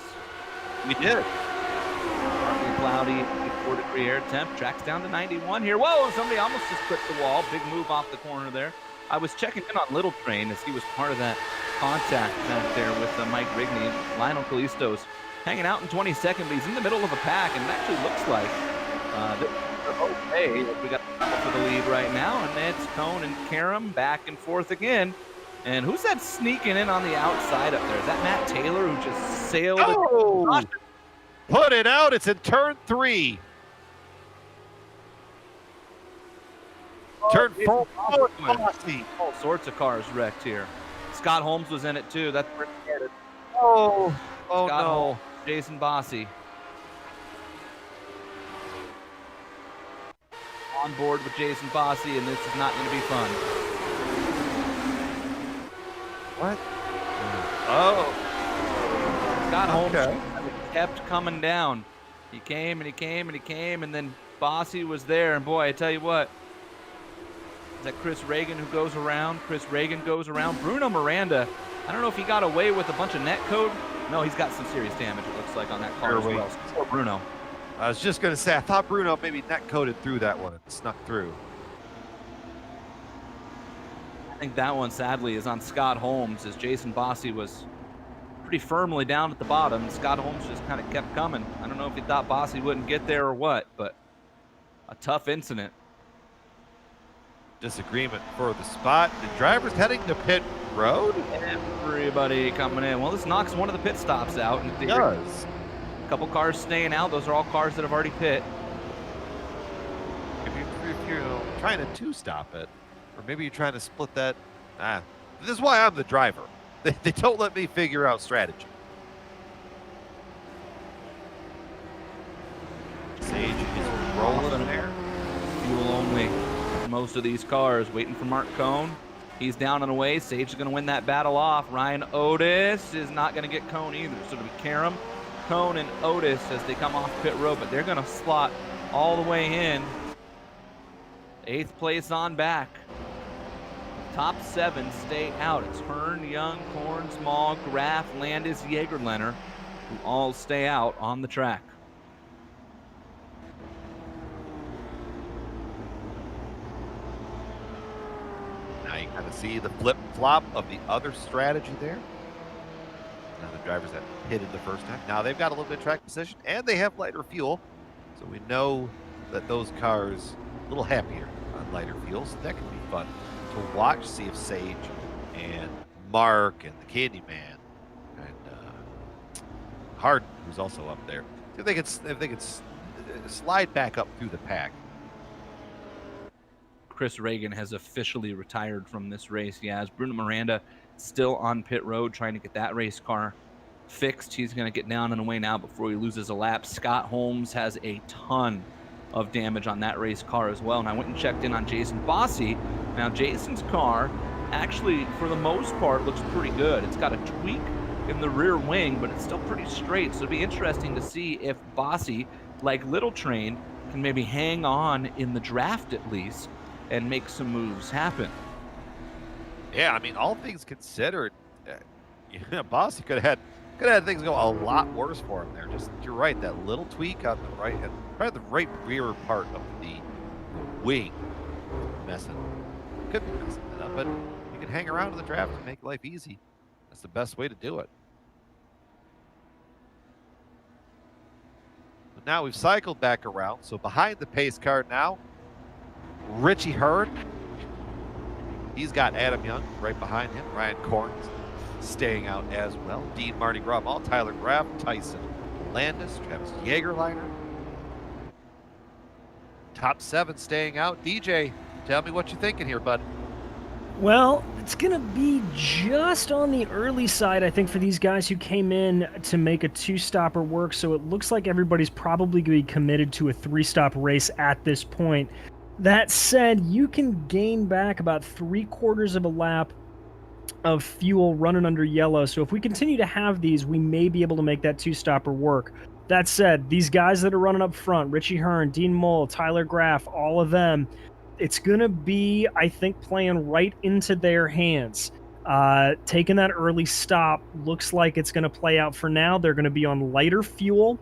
S4: We did.
S2: Partly cloudy, 4-degree air temp. Track's down to 91 here. Whoa, somebody almost just clipped the wall. Big move off the corner there. I was checking in on Little Train as he was part of that contact back there with Mike Rigney. Lionel Kalisto's hanging out in 22nd, but he's in the middle of a pack, and it actually looks like they're okay. We got for the lead right now, and it's Cone and Karam back and forth again. And who's that sneaking in on the outside up there? Is that Matt Taylor who just sailed?
S4: Oh! Put it out. It's in turn 3. Turn 4.
S2: All sorts of cars wrecked here. Scott Holmes was in it too. That's where he headed.
S4: Oh
S2: Scott
S4: no.
S2: Holmes, Jason Bossy. On board with Jason Bossy, and this is not going to be fun.
S4: What? Oh.
S2: Scott Holmes
S4: Okay.
S2: kept coming down. He came and he came and he came, and then Bossy was there. And boy, I tell you what, is that Chris Reagan who goes around? Chris Reagan goes around. Bruno Miranda, I don't know if he got away with a bunch of net code. No, he's got some serious damage, it looks like, on that car as well. Poor Bruno.
S4: I was just going to say, I thought Bruno maybe net coded through that one and snuck through.
S2: I think that one, sadly, is on Scott Holmes, as Jason Bossy was pretty firmly down at the bottom. Scott Holmes just kind of kept coming. I don't know if he thought Bossy wouldn't get there or what, but a tough incident.
S4: Disagreement for the spot. The driver's heading to pit road.
S2: Everybody coming in. Well, this knocks one of the pit stops out. And
S4: It does.
S2: a couple cars staying out. Those are all cars that have already pit.
S4: If you're trying to two-stop it, or maybe you're trying to split that. This is why I'm the driver. They don't let me figure out strategy. Sage is rolling there.
S2: Fuel only. Most of these cars waiting for Mark Cone. He's down and away. Sage is going to win that battle off. Ryan Otis is not going to get Cone either. So it'll be Karam, Cone, and Otis as they come off pit road, but they're going to slot all the way in. 8th place on back. Top 7 stay out. It's Hearn, Young, Korn, Small, Graf, Landis, Jaegerlener, who all stay out on the track.
S4: Now you kind of see the flip-flop of the other strategy there. Now the drivers that pitted the first time. Now they've got a little bit of track position, and they have lighter fuel. So we know that those cars a little happier on lighter fuel, so that could be fun to watch, see if Sage and Mark and the Candyman and Harden, who's also up there, see if they could slide back up through the pack.
S2: Chris Reagan has officially retired from this race. He has Bruno Miranda still on pit road trying to get that race car fixed. He's going to get down and away now before he loses a lap. Scott Holmes has a ton of damage on that race car as well. And I went and checked in on Jason Bossy. Now, Jason's car actually, for the most part, looks pretty good. It's got a tweak in the rear wing, but it's still pretty straight. So it'll be interesting to see if Bossy, like Little Train, can maybe hang on in the draft at least and make some moves happen.
S4: Yeah, I mean, all things considered, Bossy could have had things go a lot worse for him there. Just, you're right, that little tweak on the right, and probably the right rear part of the wing, could be messing it up, but you can hang around in the draft and make life easy. That's the best way to do it. But now we've cycled back around, so behind the pace car now, Richie Hurd. He's got Adam Young right behind him. Ryan Corns staying out as well. Dean Marty Graball, Tyler Graf, Tyson Landis, Travis Jaegerleiner. Top 7 staying out. DJ, tell me what you're thinking here, bud.
S5: Well, it's going to be just on the early side, I think, for these guys who came in to make a 2-stopper work. So it looks like everybody's probably going to be committed to a 3-stop race at this point. That said, you can gain back about 3/4 of a lap of fuel running under yellow. So if we continue to have these, we may be able to make that 2-stopper work. That said, these guys that are running up front, Richie Hearn, Dean Moll, Tyler Graf, all of them, it's going to be, I think, playing right into their hands. Taking that early stop looks like it's going to play out for now. They're going to be on lighter fuel.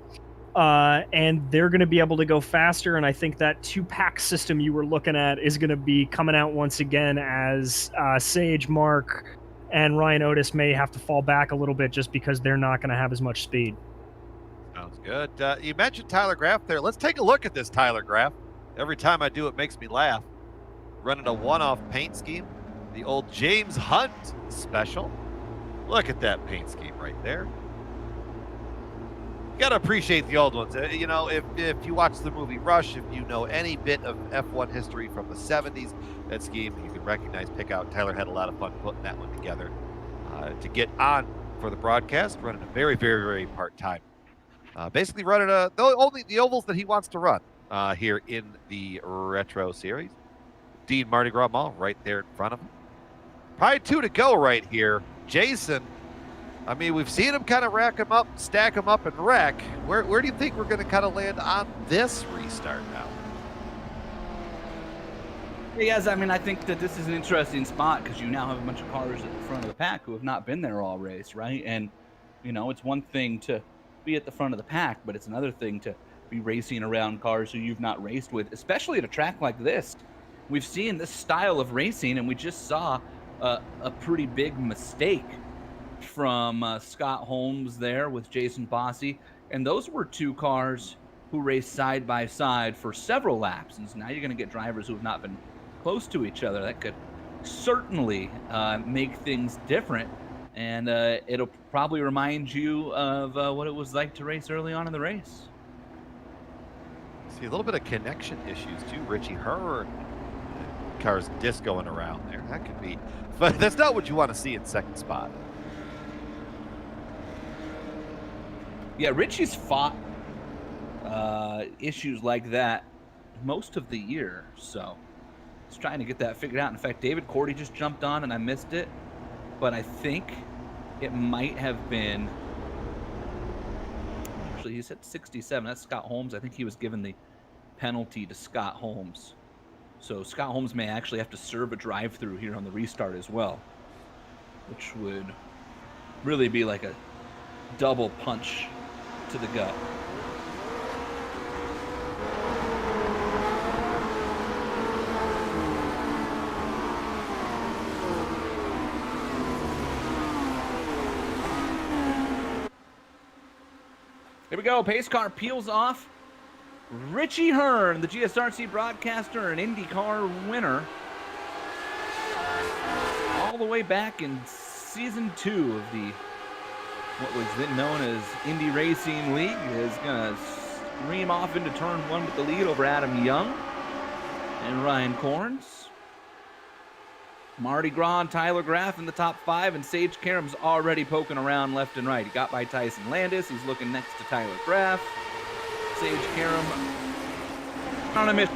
S5: And they're going to be able to go faster, and I think that 2-pack system you were looking at is going to be coming out once again as Sage, Mark, and Ryan Otis may have to fall back a little bit just because they're not going to have as much speed.
S4: Sounds good. You mentioned Tyler Graff there. Let's take a look at this Tyler Graff. Every time I do, it makes me laugh. Running a one-off paint scheme, the old James Hunt special. Look at that paint scheme right there. You gotta appreciate the old ones. You know, if you watch the movie Rush, if you know any bit of F1 history from the 70s, that scheme you can recognize, pick out. Tyler had a lot of fun putting that one together to get on for the broadcast, running a very, very, very part-time. Basically running only the ovals that he wants to run here in the Retro Series. Dean Mardi Gras Mall right there in front of him. Probably 2 to go right here. Jason, I mean, we've seen him kind of rack them up, stack them up, and wreck. Where do you think we're going to kind of land on this restart now?
S2: Yes, I mean, I think that this is an interesting spot because you now have a bunch of cars at the front of the pack who have not been there all race, right? And, you know, it's one thing to be at the front of the pack, but it's another thing to be racing around cars who you've not raced with, especially at a track like this. We've seen this style of racing, and we just saw a pretty big mistake from Scott Holmes there with Jason Bossy, and those were 2 cars who raced side by side for several laps, and so now you're going to get drivers who have not been close to each other. That could certainly make things different, and it'll probably remind you of what it was like to race early on in the race.
S4: See a little bit of connection issues too. Richie Herr car's disc going around there. That could be, but that's not what you want to see in second spot.
S2: Yeah, Richie's fought issues like that most of the year, so he's trying to get that figured out. In fact, David Cordy just jumped on and I missed it, but I think it might have been, actually he said 67, that's Scott Holmes. I think he was given the penalty to Scott Holmes. So Scott Holmes may actually have to serve a drive-through here on the restart as well, which would really be like a double punch to the gut. Here we go. Pace car peels off. Richie Hearn, the GSRC broadcaster and IndyCar winner, all the way back in season 2 of the what was then known as Indy Racing League, is going to stream off into turn 1 with the lead over Adam Young and Ryan Corns. Marty Gras and Tyler Graff in the top 5, and Sage Karam's already poking around left and right. He got by Tyson Landis. He's looking next to Tyler Graff. Sage Karam on a mission.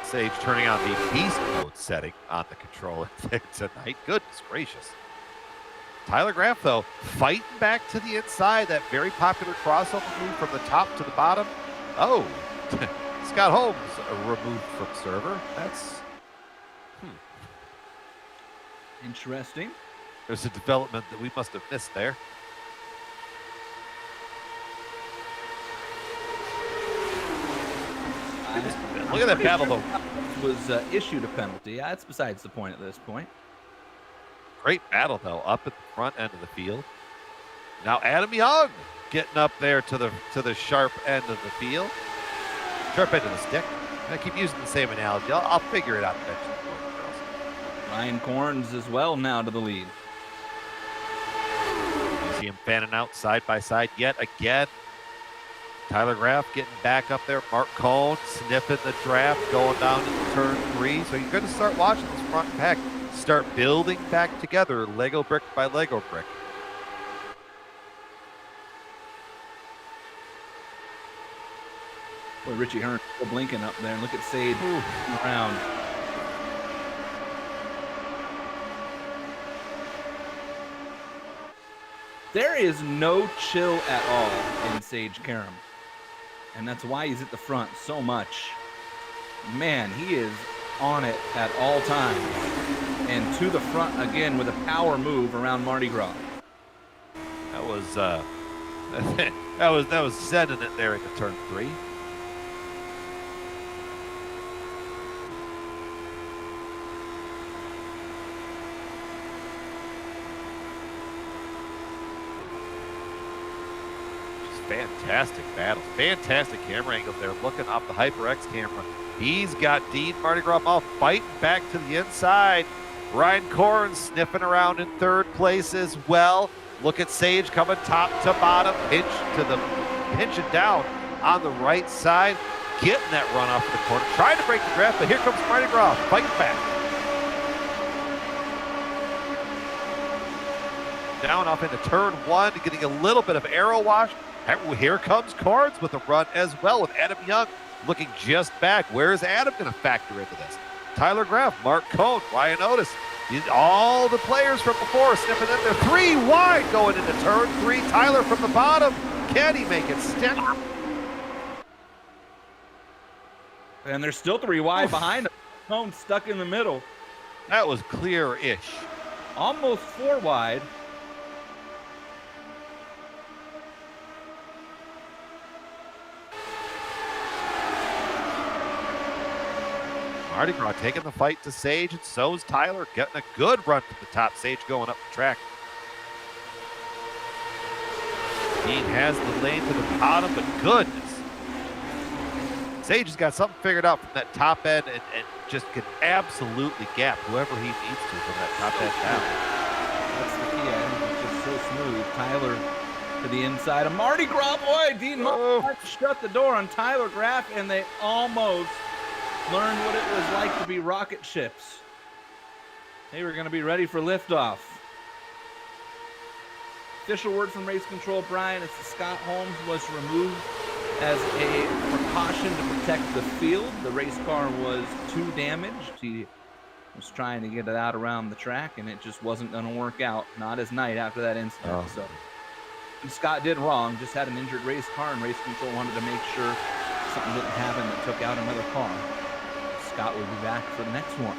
S4: Sage turning on the beast mode setting on the controller tonight. Goodness gracious. Tyler Graff, though, fighting back to the inside. That very popular crossover move from the top to the bottom. Oh, Scott Holmes removed from server. That's
S2: interesting.
S4: There's a development that we must have missed there. Look at that battle, though.
S2: Was issued a penalty. That's besides the point at this point.
S4: Great battle, though, up at the front end of the field. Now Adam Young getting up there to the sharp end of the field. Sharp end of the stick. I keep using the same analogy. I'll figure it out eventually.
S2: Ryan Corns as well now to the lead.
S4: You see him fanning out side by side yet again. Tyler Graff getting back up there. Mark Cohn sniffing the draft, going down into turn 3. So you're going to start watching this front pack start building back together, Lego brick by Lego brick.
S2: Boy, Richie Hearn still blinking up there, and look at Sage around. There is no chill at all in Sage Karam, and that's why he's at the front so much. Man, he is on it at all times, and to the front again with a power move around Mardi Gras.
S4: That was that was sending it there into turn 3. fantastic battles, fantastic camera angles there. Looking off the HyperX camera, he's got Dean Mardi Gras all fighting back to the inside. Ryan Corn sniffing around in third place as well. Look at Sage coming top to bottom, pinching down on the right side, getting that run off the corner, trying to break the draft, but here comes Mardi Gras fighting back. Down off into turn one, getting a little bit of arrow wash. Here comes Corns with a run as well, with Adam Young looking just back. Where is Adam going to factor into this? Tyler Graff, Mark Cohn, Ryan Otis, all the players from before sniffing in there. 3 wide going into turn 3. Tyler from the bottom. Can he make it stick?
S2: And there's still 3 wide behind him. Cohn stuck in the middle.
S4: That was clear-ish.
S2: Almost 4 wide.
S4: Mardi Gras taking the fight to Sage, and so's Tyler, getting a good run to the top. Sage going up the track. Dean has the lane to the bottom, but goodness. Sage has got something figured out from that top end and just can absolutely gap whoever he needs to from that top end down.
S2: That's the key. I think it's just so smooth. Tyler to the inside of Mardi Gras. Boy, Dean shut the door on Tyler Graff, and they almost learned what it was like to be rocket ships. They were going to be ready for liftoff. Official word from race control, Brian, is that Scott Holmes was removed as a precaution to protect the field. The race car was too damaged. He was trying to get it out around the track, and it just wasn't going to work out. Not his night after that incident. So Scott did wrong, just had an injured race car, and race control wanted to make sure something didn't happen that took out another car. Scott will be back for the next one.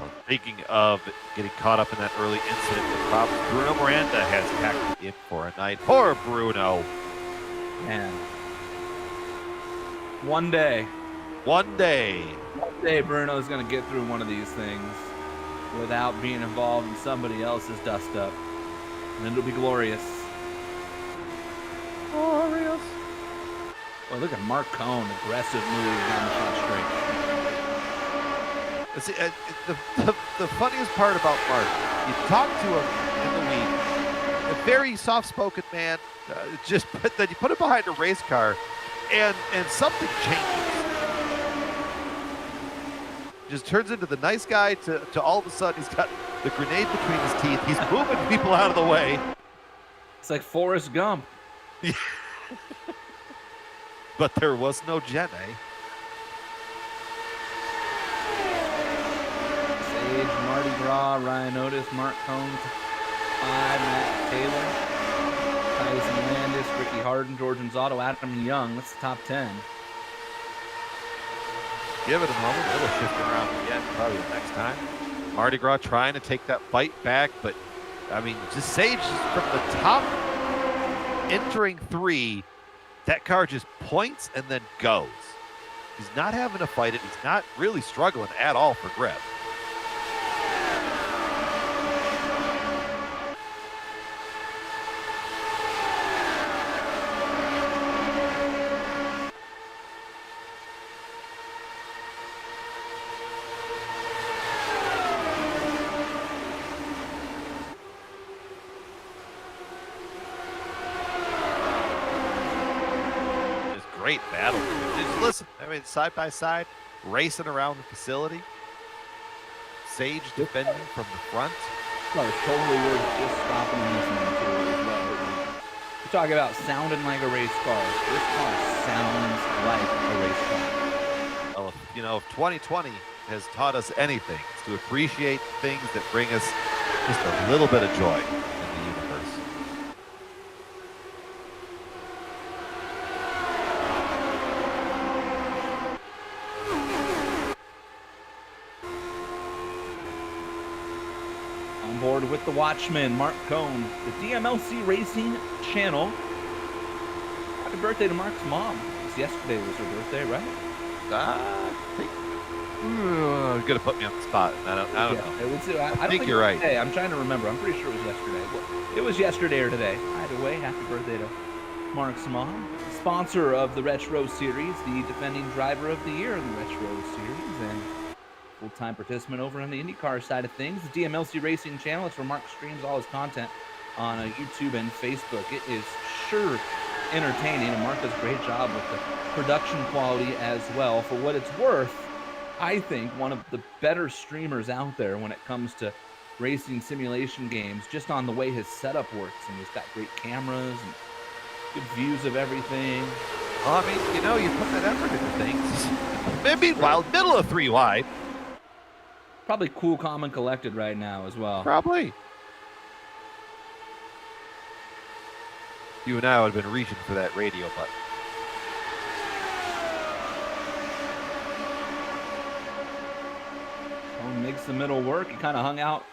S4: Well, speaking of getting caught up in that early incident with problems, Bruno Miranda has packed in for a night. Poor Bruno.
S2: Man. One day Bruno's going to get through one of these things without being involved in somebody else's dust up. And it'll be glorious.
S4: Glorious.
S2: Well, look at Mark Cohn, aggressive move down the front straight.
S4: See, the funniest part about Mark, you talk to him in the week, a very soft-spoken man, but then you put him behind a race car, and something changes. Just turns into the nice guy to all of a sudden he's got the grenade between his teeth. He's moving people out of the way.
S2: It's like Forrest Gump.
S4: But there was no Jen, eh?
S2: Sage, Mardi Gras, Ryan Otis, Mark Cohn, 5, Matt Taylor, Tyson Landis, Ricky Harden, Jordan Zotto, Adam Young. That's the top 10.
S4: Give it a moment. It'll shift around again probably the next time. Mardi Gras trying to take that fight back, but I mean, just Sage from the top entering 3, that car just points and then goes. He's not having to fight it. He's not really struggling at all for grip. Great battle. Just listen, I mean, side by side, racing around the facility. Sage defending from the front.
S2: No, it's totally worth just stopping and listening to it as well. We're talking about sounding like a race car. This car sounds like a race car.
S4: Well, you know, if 2020 has taught us anything, it's to appreciate things that bring us just a little bit of joy in the universe.
S2: On board with the Watchman, Mark Cohn, the DMLC Racing channel. Happy birthday to Mark's mom. Yesterday was her birthday, right?
S4: I think you're gonna put me on the spot. I don't know.
S2: I
S4: think you're right.
S2: Today. I'm trying to remember. I'm pretty sure it was yesterday. It was yesterday or today. Either way, happy birthday to Mark's mom, sponsor of the Retro Series, the defending driver of the year in the Retro Series, and full-time participant over on the IndyCar side of things. The DMLC Racing channel is where Mark streams all his content on YouTube and Facebook. It is sure entertaining, and Mark does a great job with the production quality as well. For what it's worth, I think one of the better streamers out there when it comes to racing simulation games, just on the way his setup works. And he's got great cameras and good views of everything.
S4: Well, I mean, you know, you put that effort into things. Maybe while middle of 3 wide.
S2: Probably cool, calm, and collected right now as well.
S4: Probably. You and I would have been reaching for that radio button.
S2: Well, makes the middle work. He kind of hung out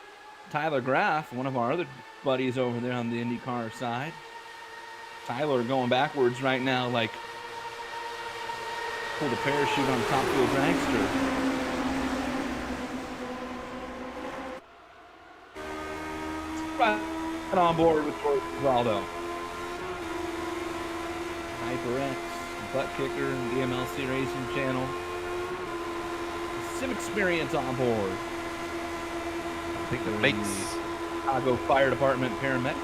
S2: Tyler Graff, one of our other buddies over there on the IndyCar side. Tyler going backwards right now, like pulled a parachute on Top Fuel Dragster. Right on board with George Osvaldo. HyperX, Butt Kicker, and DMLC Racing Channel. SimXperience on board.
S4: I think that makes
S2: Chicago Fire Department paramedic.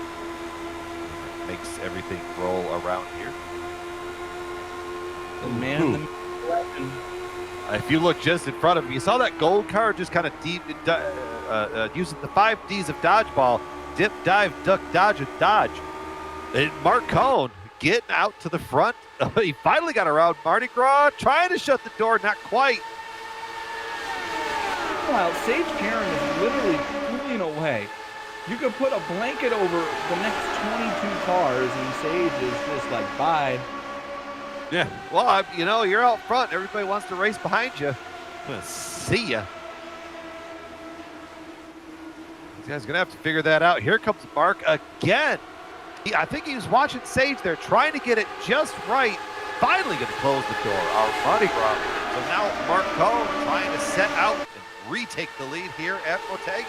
S4: Makes everything roll around here.
S2: The man, the legend.
S4: If you look just in front of me, you saw that gold car just kind of deep, using the 5 Ds of dodgeball, dip, dive, duck, dodge, and dodge. And Mark Cohn getting out to the front. He finally got around Mardi Gras, trying to shut the door, not quite.
S2: Well, Sage Karen is literally pulling away. You could put a blanket over the next 22 cars, and Sage is just like, bye.
S4: Yeah, well, you know, you're out front. Everybody wants to race behind you. I'm gonna see ya. This guy's gonna have to figure that out. Here comes Mark again. I think he was watching Sage there, trying to get it just right. Finally gonna close the door. Our Mardi Gras. So now Mark Cohn trying to set out and retake the lead here at Motegi.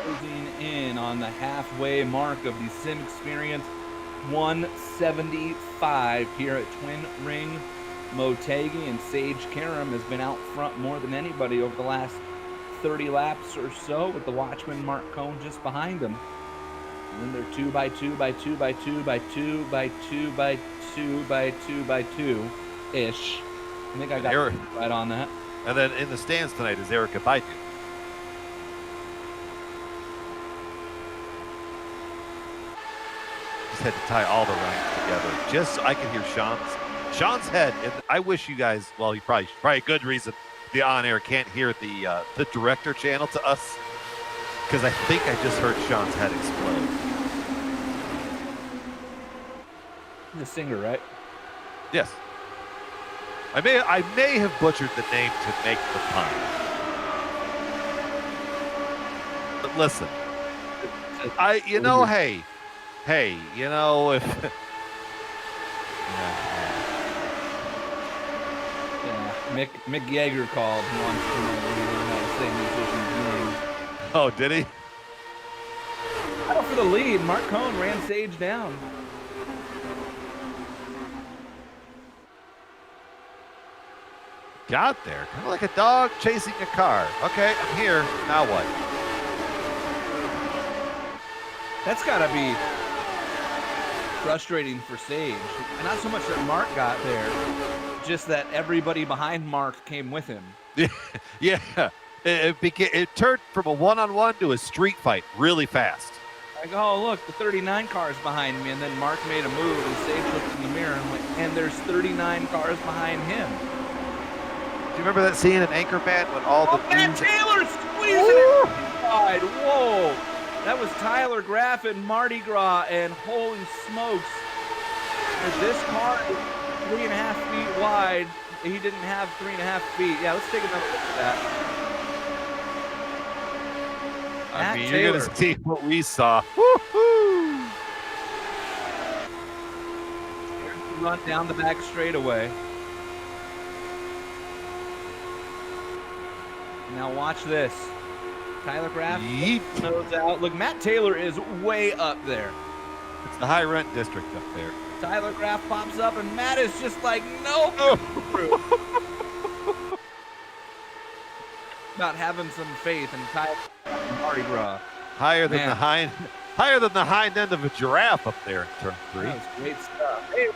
S2: Closing in on the halfway mark of the SimXperience 175 here at Twin Ring Motegi, and Sage Karam has been out front more than anybody over the last 30 laps or so, with the watchman Mark Cohn just behind him. And then they're 2 by 2 by 2 by 2 by 2 by 2 by 2 by 2 by 2 ish. I think I got right on that.
S4: And then in the stands tonight is Erica Baidu. Just had to tie all the ranks together, just so I can hear Sean's head. And I wish you guys, well, you probably a good reason the on-air can't hear the director channel to us, because I think I just heard Sean's head explode.
S2: The singer, right?
S4: Yes. I may have butchered the name to make the pun. But listen, hey, you know, if
S2: Mick Yeager called. He wants to know how to say musician's name.
S4: Oh, did he?
S2: Battle for the lead. Mark Cohn ran Sage down.
S4: Got there, kind of like a dog chasing a car. Okay, I'm here. Now what?
S2: That's got to be frustrating for Sage. And not so much that Mark got there, just that everybody behind Mark came with him.
S4: Yeah. It turned from a one-on-one to a street fight really fast.
S2: Like, oh, look, the 39 cars behind me. And then Mark made a move, and Sage looked in the mirror and went, and there's 39 cars behind him.
S4: Do you remember that scene in Anchorman when all the
S2: Matt Taylor squeezing it inside. Whoa. That was Tyler Graff and Mardi Gras, and holy smokes. If this car is 3.5 feet wide, he didn't have 3.5 feet. Yeah, let's take another look at that.
S4: I mean, you're going to see what we saw. Woo-hoo!
S2: Run down the back straightaway. Now watch this. Tyler Graff nose out. Look, Matt Taylor is way up there.
S4: It's the high rent district up there.
S2: Tyler Graff pops up, and Matt is just like, nope. About having some faith in Tyler and Mardi Gras.
S4: Higher than the hind end of a giraffe up there in turn 3.
S2: That was great stuff. Hey,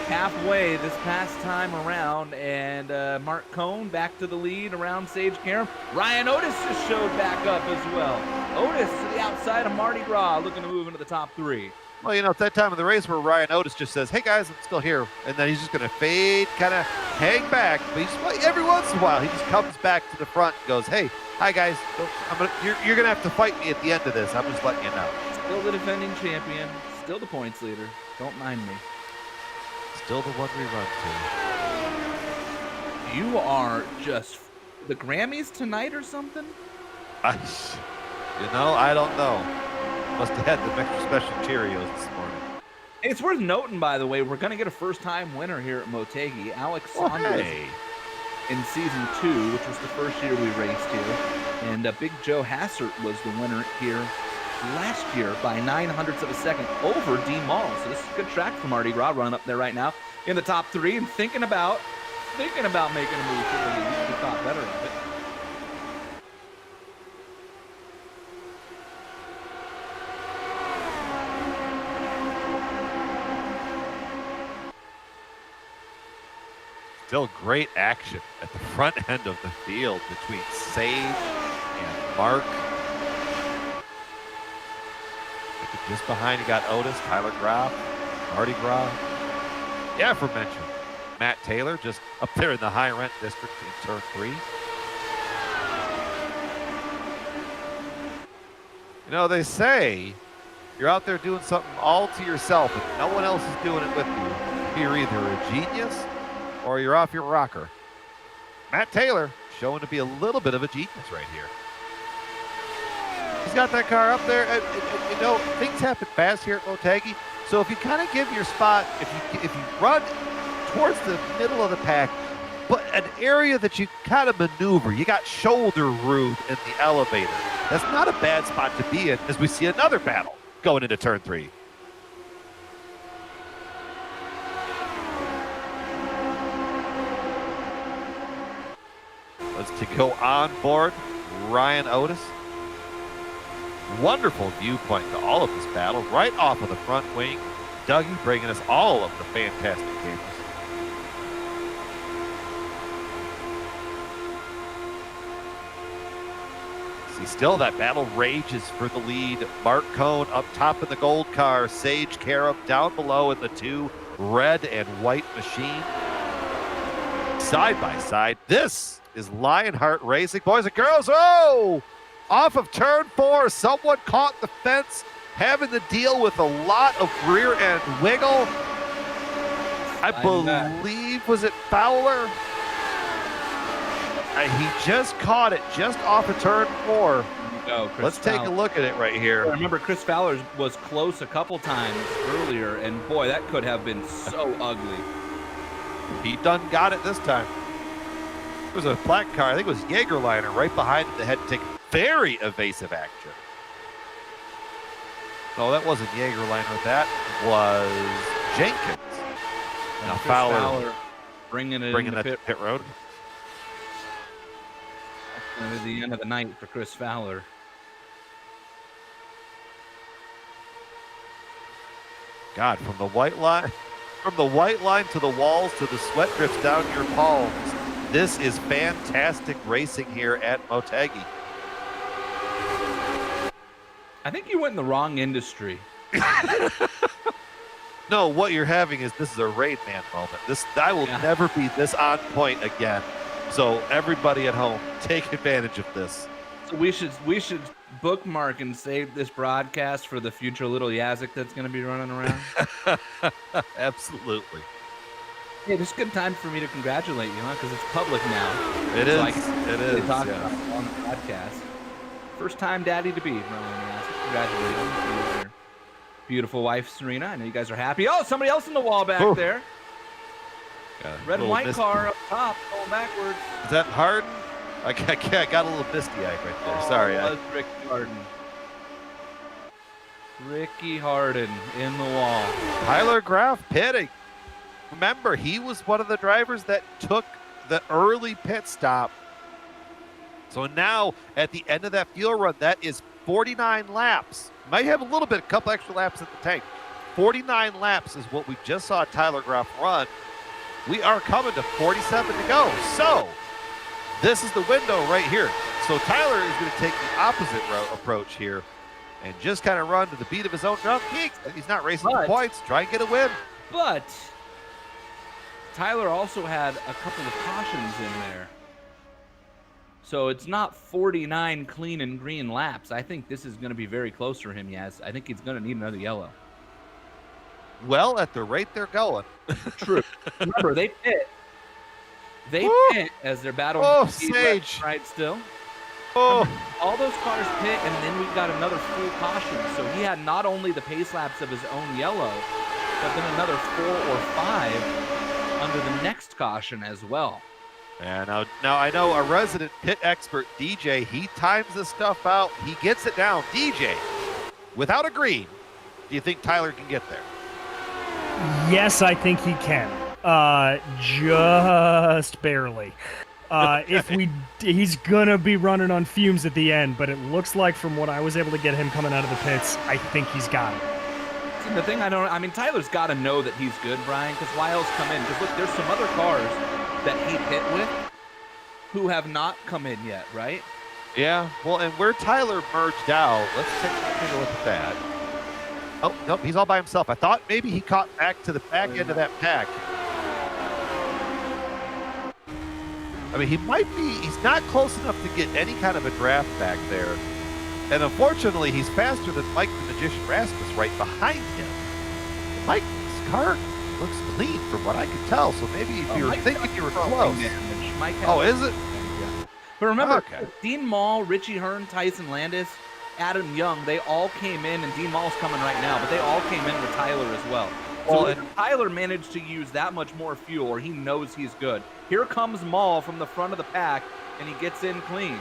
S2: halfway this past time around, and Mark Cohn back to the lead around Sage Karam. Ryan Otis just showed back up as well. Otis to the outside of Mardi Gras, looking to move into the top 3.
S4: Well, you know, it's that time of the race where Ryan Otis just says, hey, guys, I'm still here. And then he's just going to fade, kind of hang back. But he's, every once in a while, he just comes back to the front and goes, hey, hi, guys. You're going to have to fight me at the end of this. I'm just letting you know.
S2: Still the defending champion. Still the points leader. Don't mind me.
S4: Still the one we run to.
S2: You are just the Grammys tonight or something?
S4: I don't know. Must have had the extra special Cheerios this morning.
S2: It's worth noting, by the way, we're going to get a first-time winner here at Motegi. Alex Saunders in Season 2, which was the first year we raced here. And Big Joe Hassert was the winner here last year by 0.09 of a second over D Mall. So this is a good track for Mardi Gras, running up there right now in the top 3 and thinking about making a move for the lead. We thought better of it.
S4: Still great action at the front end of the field between Sage and Mark. Just behind, you got Otis, Tyler Graff, Mardi Gras. Yeah, aforementioned Matt Taylor just up there in the high rent district in turn 3. You know, they say you're out there doing something all to yourself and no one else is doing it with you. You're either a genius or you're off your rocker. Matt Taylor showing to be a little bit of a genius right here. He's got that car up there. You know, things happen fast here at Motegi. So if you kind of give your spot, if you run towards the middle of the pack, but an area that you kind of maneuver, you got shoulder room in the elevator. That's not a bad spot to be in as we see another battle going into turn 3. Let's go on board Ryan Otis. Wonderful viewpoint to all of this battle, right off of the front wing. Dougie bringing us all of the fantastic cameras. See, still that battle rages for the lead. Mark Cohn up top in the gold car. Sage Karam down below in the 2 red and white machine. Side by side, this is Lionheart Racing. Boys and girls, oh! Off of turn 4, someone caught the fence, having to deal with a lot of rear end wiggle. I believe, was it Fowler? He just caught it just off of turn 4. Let's take a look at it right here.
S2: I remember Chris Fowler was close a couple times earlier, and boy, that could have been so ugly.
S4: He done got it this time. It was a black car. I think it was Jaegerliner right behind it that had to take very evasive action. No, that wasn't Jaegerliner. That was Jenkins. Now Fowler
S2: bringing
S4: that to pit road.
S2: That's the end of the night for Chris Fowler.
S4: God, from the white line to the walls to the sweat drips down your palms. This is fantastic racing here at Motegi.
S2: I think you went in the wrong industry.
S4: No, what you're having is this is a Rain Man moment. I will never be this on point again. So everybody at home, take advantage of this.
S2: So we should bookmark and save this broadcast for the future little Yazik that's going to be running around.
S4: Absolutely.
S2: Hey, this is a good time for me to congratulate you, huh? Because it's public now.
S4: It is. It is.
S2: Talk about it on the podcast. First time daddy to be, Ryan Yazik. Congratulations to you and your beautiful wife, Serena. I know you guys are happy. Oh, somebody else in the wall back there. Red and white car up top, going backwards.
S4: Is that Harden? I got a little misty-eyed right there. Sorry.
S2: That was Rick Harden. Ricky Harden in the wall.
S4: Tyler Graf pitting. Remember, he was one of the drivers that took the early pit stop. So now, at the end of that fuel run, that is 49 laps. Might have a couple extra laps in the tank. 49 laps is what we just saw Tyler Graf run. We are coming to 47 to go. So, this is the window right here. So Tyler is going to take the opposite approach here and just kind of run to the beat of his own drum. He's not racing for points. Try and get a win.
S2: But Tyler also had a couple of cautions in there. So it's not 49 clean and green laps. I think this is going to be very close for him, Yaz. I think he's going to need another yellow.
S4: Well, at the rate they're going.
S2: True. Remember, they pit. They pit as they're battling.
S4: Oh, Sage.
S2: Right still.
S4: Oh.
S2: All those cars pit, and then we've got another full caution. So he had not only the pace laps of his own yellow, but then another 4 or 5 under the next caution as well.
S4: And now I know a resident pit expert, DJ, he times this stuff out. He gets it down. DJ, without a green, do you think Tyler can get there?
S5: Yes, I think he can. Just barely. He's gonna be running on fumes at the end, but it looks like from what I was able to get him coming out of the pits, I think he's got it.
S2: See, the thing Tyler's got to know that he's good, Brian, because why else come in? Because look, there's some other cars that he pit with who have not come in yet, right?
S4: Yeah, well, and where Tyler merged out, let's take a look at that. Oh, nope, he's all by himself. I thought maybe he caught back to the back end of that pack. I mean, he's not close enough to get any kind of a draft back there. And unfortunately, he's faster than Mike the Magician Rasmus right behind him. Mike's car looks clean from what I could tell, so maybe if you were thinking you were close. Oh, is it?
S2: Yeah. But remember, Dean Mall, Richie Hearn, Tyson Landis, Adam Young, they all came in, and Dean Mall's coming right now, but they all came in with Tyler as well. So if Tyler managed to use that much more fuel, or he knows he's good. Here comes Mall from the front of the pack, and he gets in clean.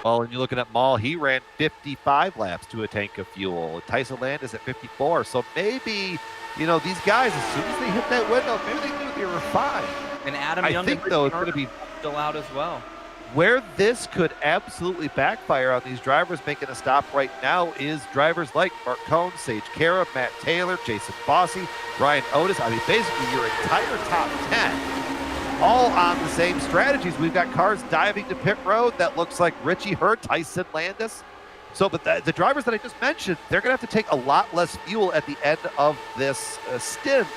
S4: Well, and you're looking at Mall, he ran 55 laps to a tank of fuel. Tyson Landis at 54. So maybe, these guys, as soon as they hit that window, maybe they knew they were fine.
S2: And Adam Young,
S4: I think, though, it's going to be
S2: still out as well.
S4: Where this could absolutely backfire on these drivers making a stop right now is drivers like Mark Cohn, Sage Cara, Matt Taylor, Jason Bossy, Ryan Otis. I mean, basically your entire top 10 all on the same strategies. We've got cars diving to pit road. That looks like Richie Hurd, Tyson Landis. So, but the drivers that I just mentioned, they're going to have to take a lot less fuel at the end of this stint.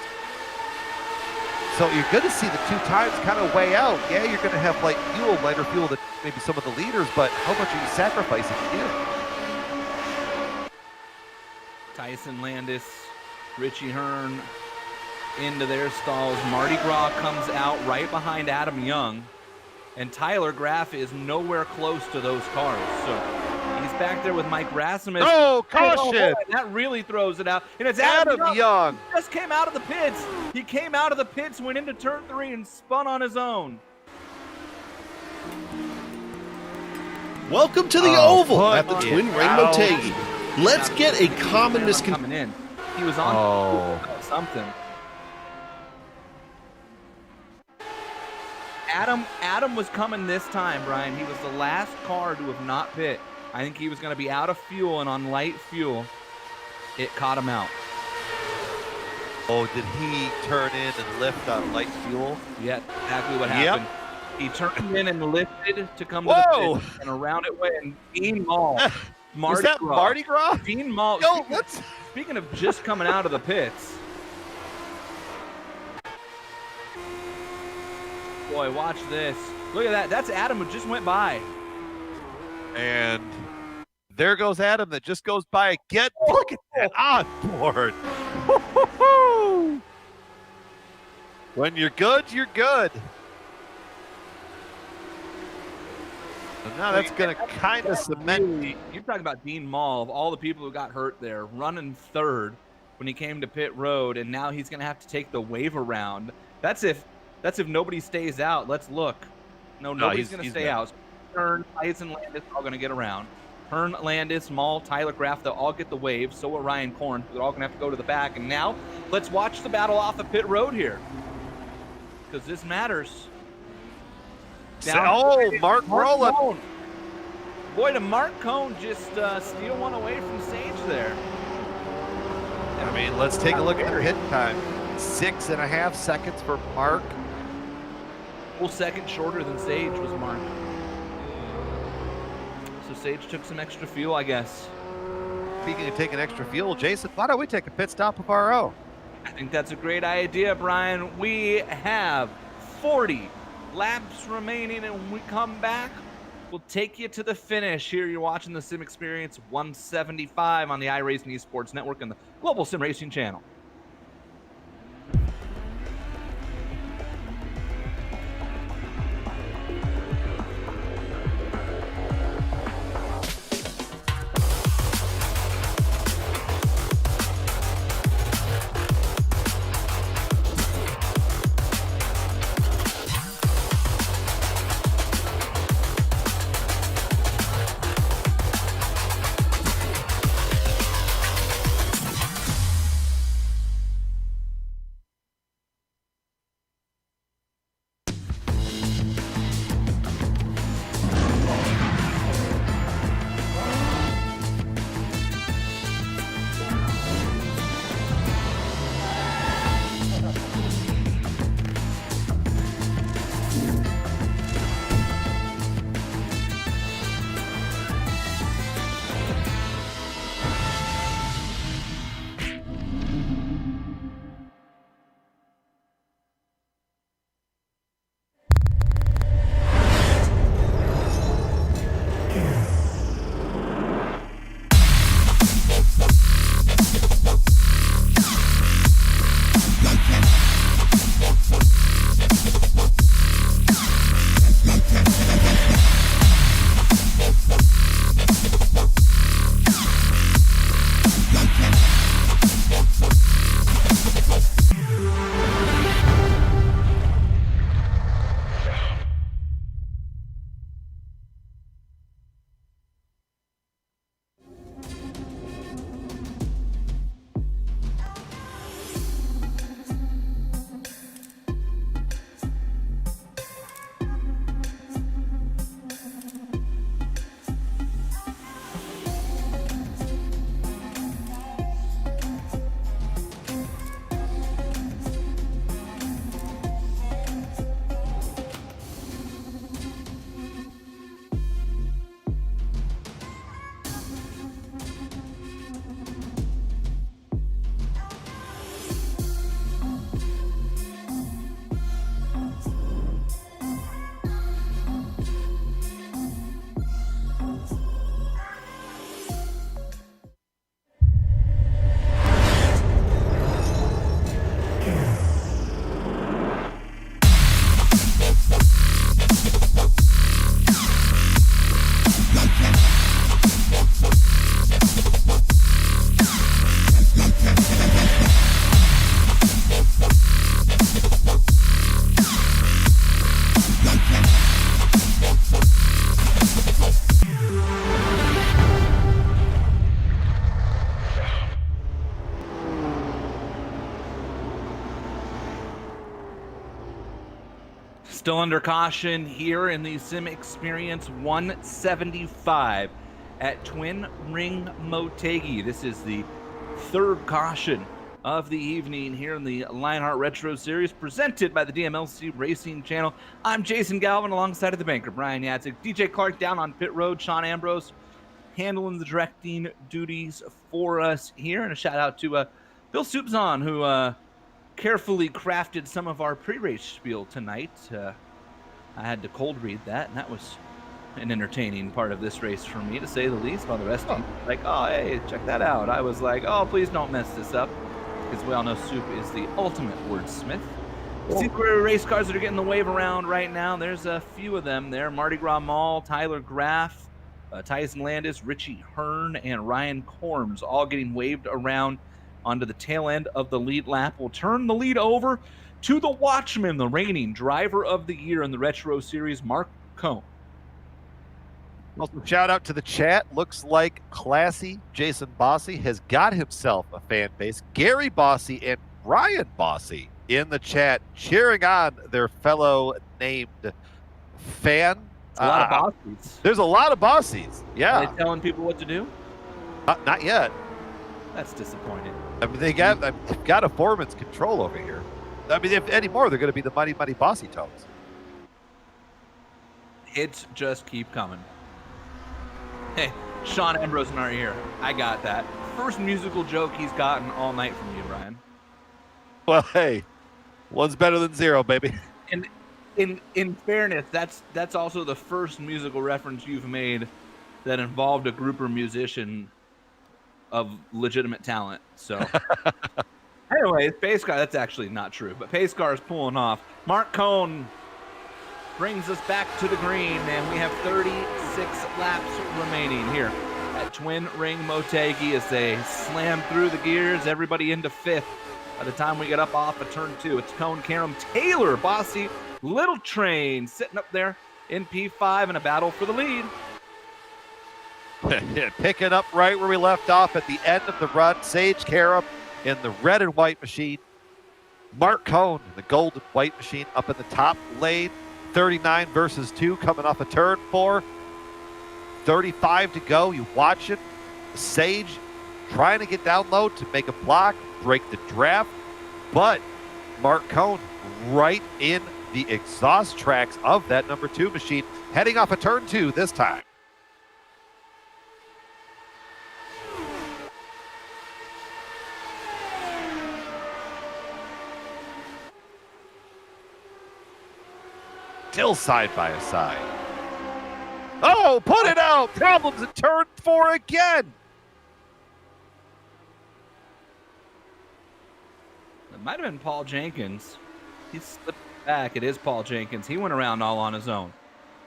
S4: So you're going to see the two times kind of weigh out. Yeah, you're going to have lighter fuel than maybe some of the leaders, but how much are you sacrificing here?
S2: Tyson Landis, Richie Hearn into their stalls. Mardi Gras comes out right behind Adam Young, and Tyler Graf is nowhere close to those cars. So he's back there with Mike Rasmus.
S4: Oh, caution!
S2: Oh, that really throws it out. And it's
S4: Adam Young.
S2: He just came out of the pits. He came out of the pits, went into turn 3, and spun on his own.
S3: Welcome to the Oval at the Twin Ring Motegi. Let's get a common misconception.
S2: Coming in. He was on something. Adam was coming this time, Brian. He was the last car to have not pit. I think he was going to be out of fuel, and on light fuel, it caught him out.
S4: Oh, did he turn in and lift on light fuel?
S2: Yeah, exactly what happened. He turned in and lifted to come to the pit, and around it went. And Dean Mall,
S4: Mardi Gras?
S2: Dean Mall. Speaking of just coming out of the pits. Boy, watch this. Look at that. That's Adam who just went by.
S4: And there goes Adam that just goes by again. Look at that on board. When you're good, you're good. So now that's going to kind of cement.
S2: You're talking about Dean Mall, of all the people who got hurt there, running third when he came to pit road, and now he's going to have to take the wave around. That's if nobody stays out. Let's look. No, nobody's going to stay out. Turn, Tyson Landis all going to get around. Hearn, Landis, Mall, Tyler Graff, they'll all get the wave. So will Ryan Korn. They're all going to have to go to the back. And now let's watch the battle off of pit road here, because this matters.
S4: Mark Rowland.
S2: Cone. Boy, did Mark Cone just steal one away from Sage there.
S4: I mean, let's take a look at her hit time. 6.5 seconds for Mark.
S2: Full second shorter than Sage was Mark. So Sage took some extra fuel, I guess.
S4: Speaking of taking extra fuel, Jason, why don't we take a pit stop of our own?
S2: I think that's a great idea, Brian. We have 40 laps remaining, and when we come back, we'll take you to the finish. Here you're watching the SimXperience 175 on the iRacing Esports Network and the Global Sim Racing channel. Still under caution here in the SimXperience 175 at Twin Ring Motegi. This is the third caution of the evening here in the Lionheart Retro Series, presented by the DMLC Racing Channel. I'm Jason Galvin, alongside of the banker Brian Yatzik, DJ Clark down on pit road, Sean Ambrose handling the directing duties for us here, and a shout out to Bill Soupzon, who carefully crafted some of our pre-race spiel tonight. I had to cold read that, and that was an entertaining part of this race for me, to say the least, while the rest of you were like, oh, hey, check that out. I was like, oh, please don't mess this up, because we all know Soup is the ultimate wordsmith. See where race cars that are getting the wave around right now. There's a few of them there. Mardi Gras Mall, Tyler Graff, Tyson Landis, Richie Hearn, and Ryan Korms all getting waved around onto the tail end of the lead lap. We'll turn the lead over to the Watchman, the reigning driver of the year in the Retro Series, Mark Cone.
S4: Also, shout out to the chat. Looks like classy Jason Bossy has got himself a fan base. Gary Bossy and Ryan Bossy in the chat cheering on their fellow named fan.
S2: A lot of bossies.
S4: There's a lot of Bossies.
S2: Are
S4: Yeah.
S2: they telling people what to do?
S4: Not yet.
S2: That's disappointing.
S4: I mean, they've got a foreman's control over here. I mean, if any more, they're going to be the mighty Bossy tones.
S2: Hits just keep coming. Hey, Sean Ambrose in our ear. I got that. First musical joke he's gotten all night from you, Brian.
S4: Well, hey, one's better than zero, baby.
S2: And in fairness, that's also the first musical reference you've made that involved a grouper musician of legitimate talent. So, anyways, Pace Car, that's actually not true, but Pace Car is pulling off. Mark Cohn brings us back to the green, and we have 36 laps remaining here at Twin Ring Motegi as they slam through the gears, everybody into fifth. By the time we get up off of turn 2, it's Cone, Karam, Taylor, Bossy, Little Train sitting up there in P5 in a battle for the lead.
S4: Picking up right where we left off at the end of the run, Sage Karam in the red and white machine. Mark Cohn in the gold and white machine up in the top lane. 39 versus 2 coming off a turn 4. 35 to go. You watch it. Sage trying to get down low to make a block, break the draft. But Mark Cohn right in the exhaust tracks of that number 2 machine, heading off a turn 2 this time. Still side by side. Oh, put it out! Problems in turn 4 again.
S2: It might have been Paul Jenkins. He slipped back. It is Paul Jenkins. He went around all on his own.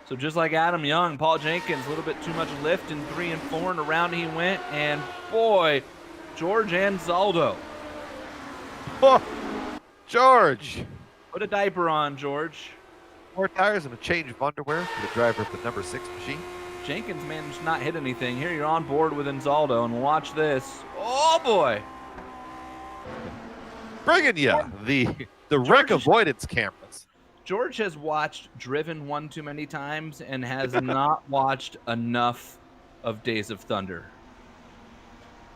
S2: So just like Adam Young, Paul Jenkins, a little bit too much lift in 3 and 4, and around he went. And boy, George Anzaldo.
S4: Oh, George.
S2: Put a diaper on, George.
S4: 4 tires and a change of underwear for the driver of the number 6 machine.
S2: Jenkins managed to not hit anything. Here you're on board with Anzaldo, and watch this. Oh, boy.
S4: Bringing you the wreck avoidance cameras.
S2: George has watched Driven one too many times and has not watched enough of Days of Thunder.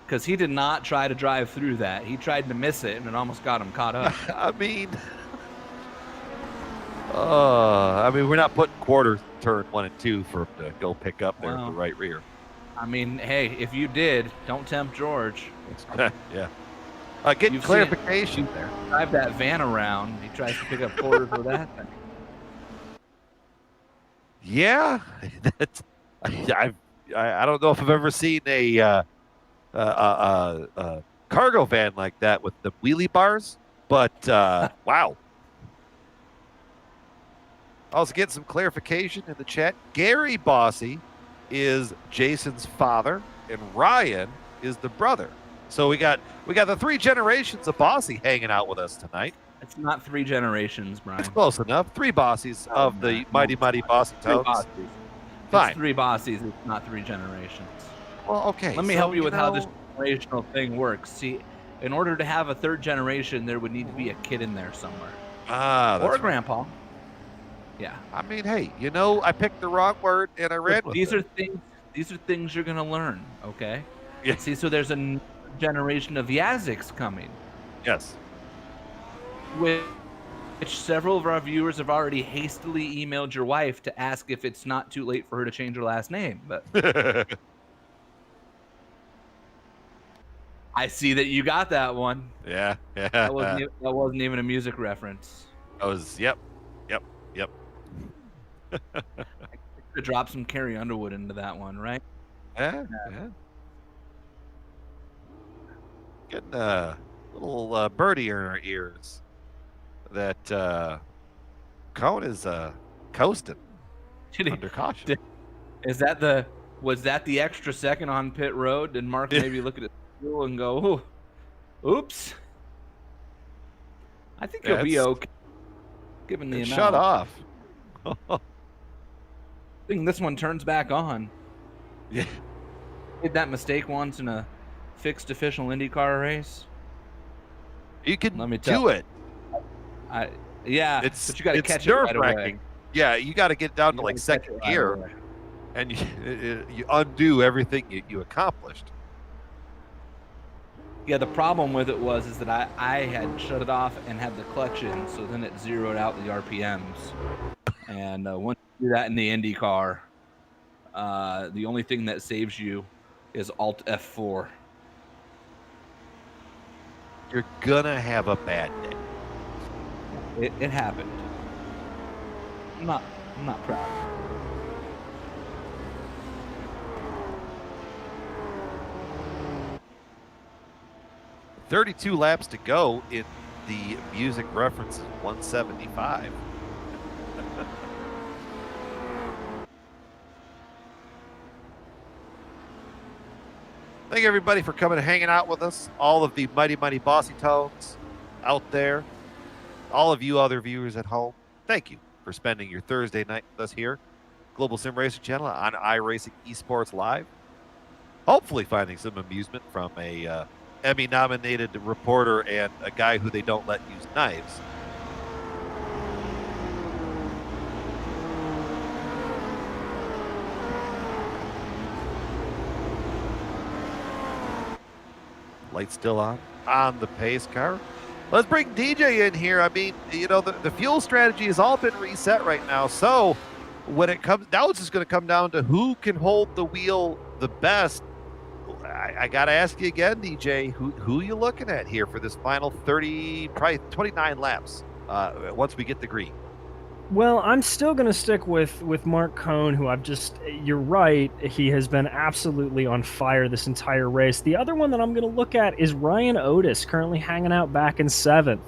S2: Because he did not try to drive through that. He tried to miss it, and it almost got him caught up.
S4: I mean, we're not putting quarter turn 1 and 2 for him to go pick up there at the right rear.
S2: I mean, hey, if you did, don't tempt George.
S4: Yeah. Getting clarification there.
S2: Drive that van around. He tries to pick up quarters with that thing.
S4: Yeah, I don't know if I've ever seen a cargo van like that with the wheelie bars, but wow. Also getting some clarification in the chat. Gary Bossy is Jason's father, and Ryan is the brother. So we got the 3 generations of Bossy hanging out with us tonight.
S2: It's not 3 generations, Brian.
S4: It's close enough. 3 Bossies of the mighty Bossy tones.
S2: Fine. It's 3 Bossies. It's not 3 generations.
S4: Well, okay.
S2: Let me help you with how this generational thing works. See, in order to have a 3rd generation, there would need to be a kid in there somewhere.
S4: Or
S2: a grandpa. Yeah.
S4: I mean, hey, I picked the wrong word and I ran with
S2: These
S4: it.
S2: are things you're gonna learn, okay?
S4: Yeah.
S2: See, so there's a generation of Yaziks coming.
S4: Yes.
S2: Which several of our viewers have already hastily emailed your wife to ask if it's not too late for her to change her last name. But I see that you got that one.
S4: Yeah.
S2: That wasn't even a music reference.
S4: Yep.
S2: I could drop some Carrie Underwood into that one, right?
S4: Yeah. Getting a little birdie in our ears that Cone is coasting under caution.
S2: Was that the extra second on pit road? Did Mark maybe look at his wheel and go, oops? I think he'll be okay, given the amount.
S4: Shut off.
S2: I think this one turns back on.
S4: Yeah.
S2: Made that mistake once in a fixed official IndyCar race.
S4: You can
S2: Let me tell
S4: do it.
S2: Yeah,
S4: It's
S2: but you got to
S4: it's
S2: catch it right away.
S4: nerve-wracking. Yeah, you got to get down
S2: You
S4: to
S2: gotta
S4: like
S2: catch
S4: second
S2: it right
S4: gear,
S2: away.
S4: and you undo everything you accomplished.
S2: Yeah, the problem with it is that I had shut it off and had the clutch in, so then it zeroed out the RPMs. And once you do that in the IndyCar, the only thing that saves you is Alt F4.
S4: You're gonna have a bad day.
S2: It happened. I'm not proud.
S4: 32 laps to go in the music references 175. Thank everybody for coming and hanging out with us. All of the mighty bossy tones out there. All of you other viewers at home. Thank you for spending your Thursday night with us here. Global Sim Racing Channel on iRacing Esports Live. Hopefully finding some amusement from a Emmy-nominated reporter and a guy who they don't let use knives. Lights still on the pace car. Let's bring DJ in here. I mean, you know, the fuel strategy has all been reset right now. So when it comes down, it's just going to come down to who can hold the wheel the best. I got to ask you again, DJ, who you looking at here for this final 30, probably 29 laps once we get the green?
S5: Well, I'm still going to stick with Mark Cohn, who you're right, he has been absolutely on fire this entire race. The other one that I'm going to look at is Ryan Otis, currently hanging out back in 7th.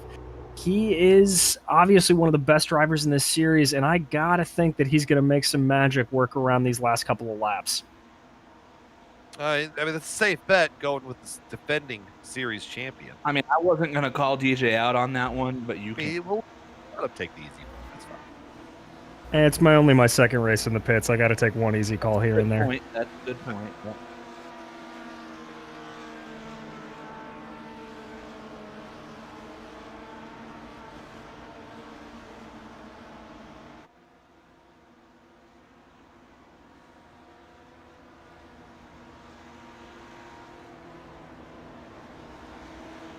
S5: He is obviously one of the best drivers in this series, and I got to think that he's going to make some magic work around these last couple of laps.
S4: I mean, that's a safe bet going with this defending series champion.
S2: I mean, I wasn't going to call DJ out on that one, but you can.
S4: We'll let him take the easy one. That's fine.
S5: And it's only my second race in the pits. I got to take one easy call here and there.
S2: That's a good point. Yeah.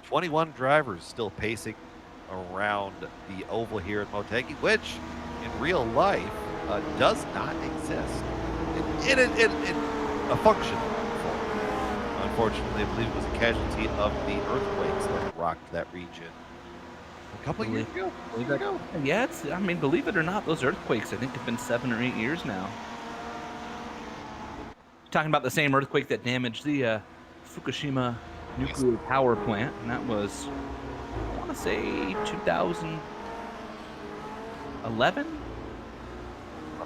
S4: "21 drivers still pacing around the oval here in Motegi, which in real life does not exist in a functional form. Unfortunately, I believe it was a casualty of the earthquakes that rocked that region a couple of years ago.
S2: Yeah, I mean, believe it or not, those earthquakes, I think, have been 7 or 8 years now. Talking about the same earthquake that damaged the Fukushima nuclear power plant, and that was, I want to say, 2011.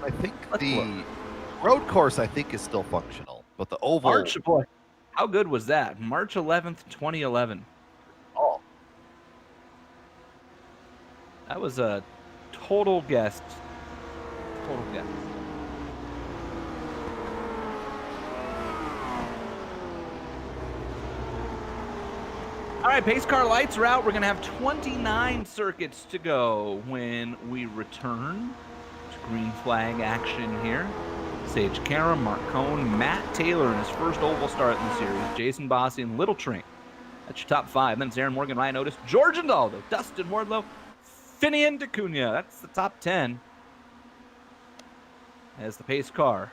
S4: I think the road course, I think, is still functional, but the oval.
S2: March, boy, how good was that? March 11th, 2011.
S4: Oh,
S2: That was a total guess. Total guess. All right, pace car lights are out. We're going to have 29 circuits to go when we return to green flag action here. Sage Karam, Mark Cohn, Matt Taylor in his first oval start in the series, Jason Bossy, and Little Train. That's your top 5. Then it's Aaron Morgan, Ryan Otis, George Indaldo, Dustin Wardlow, Finian DeCunha. That's the top 10. As the pace car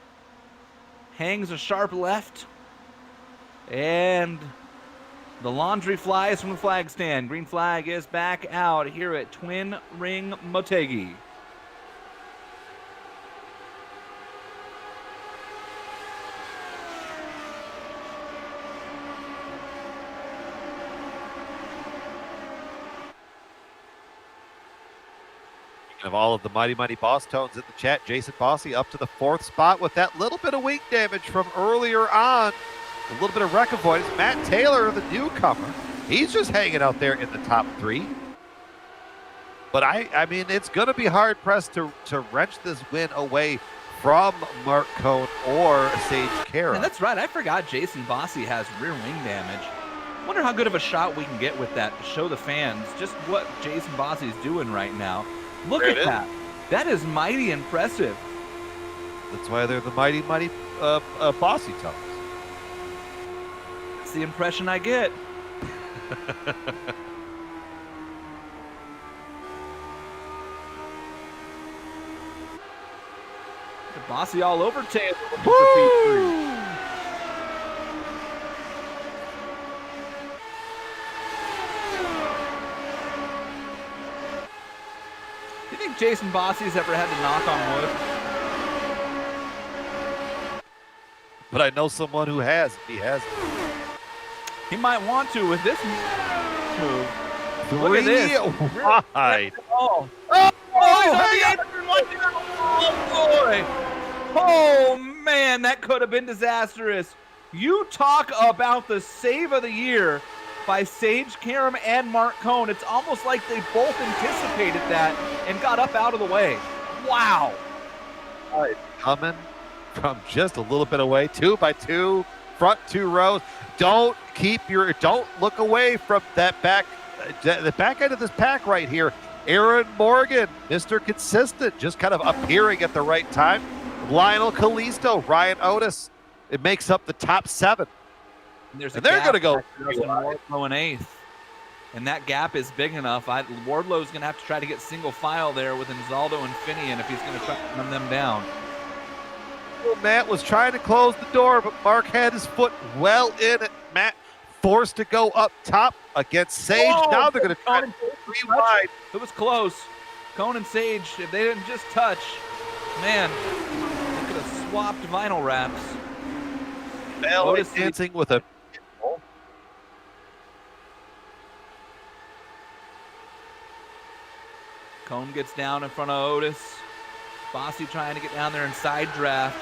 S2: hangs a sharp left, and the laundry flies from the flag stand. Green flag is back out here at Twin Ring Motegi.
S4: of all of the mighty boss tones in the chat, Jason Bossy up to the 4th spot with that little bit of wing damage from earlier on. A little bit of wreck avoidance. Matt Taylor, the newcomer, he's just hanging out there in the top 3. But I mean, it's going to be hard pressed to wrench this win away from Mark Cohn or Sage Kara.
S2: And that's right. I forgot Jason Bossi has rear wing damage. Wonder how good of a shot we can get with that to show the fans just what Jason Bossi is doing right now. Look at that. That is mighty impressive.
S4: That's why they're the mighty Bossy toes.
S2: That's the impression I get. Bossy all over Taylor. Do you think Jason Bossy's ever had to knock on wood?
S4: But I know someone who has. He has.
S2: He might want to with this move. Look at
S4: 3
S2: this.
S4: wide.
S2: Oh, boy. Oh, man, that could have been disastrous. You talk about the save of the year by Sage Karam and Mark Cohn. It's almost like they both anticipated that and got up out of the way. Wow.
S4: Coming from just a little bit away, 2 by 2, front 2 rows. Don't look away from that back, the back end of this pack right here. Aaron Morgan, Mr. Consistent, just kind of appearing at the right time. Lionel Kalisto, Ryan Otis. It makes up the top 7.
S2: And
S4: they're going to go
S2: Wardlow in 8th. And that gap is big enough. Wardlow's going to have to try to get single file there with Inzaldo and Finian if he's going to try to run them down.
S4: Matt was trying to close the door, but Mark had his foot well in it. Matt forced to go up top against Sage.
S2: Whoa,
S4: now they're going to try to 3 wide.
S2: It was close. Cohn and Sage, if they didn't just touch, man, they could have swapped vinyl wraps.
S4: Ballet dancing with a...
S2: Cohn gets down in front of Otis. Bossy trying to get down there and side draft.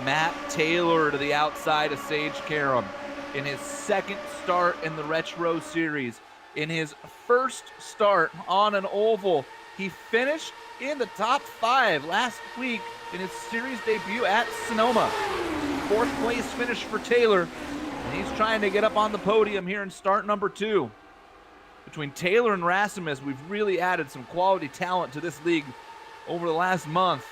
S2: Matt Taylor to the outside of Sage Karam in his second start in the Retro Series. In his first start on an oval, he finished in the top 5 last week in his series debut at Sonoma. 4th place finish for Taylor, and he's trying to get up on the podium here in start number 2. Between Taylor and Rasmus, we've really added some quality talent to this league over the last month.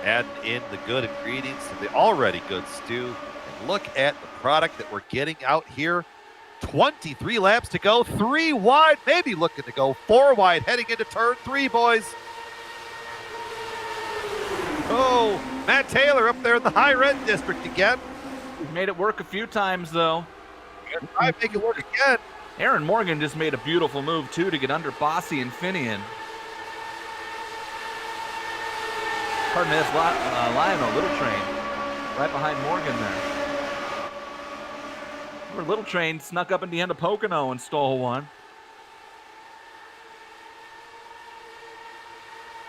S4: Add in the good ingredients to the already good stew. And look at the product that we're getting out here. 23 laps to go, 3 wide, maybe looking to go 4 wide, heading into turn 3, boys. Oh, Matt Taylor up there in the high red district again.
S2: He's made it work a few times, though.
S4: I make it work again.
S2: Aaron Morgan just made a beautiful move, too, to get under Bossy and Finian. Pardon me, that's Lionel Little Train right behind Morgan there. Remember, Little Train snuck up in the end of Pocono and stole one.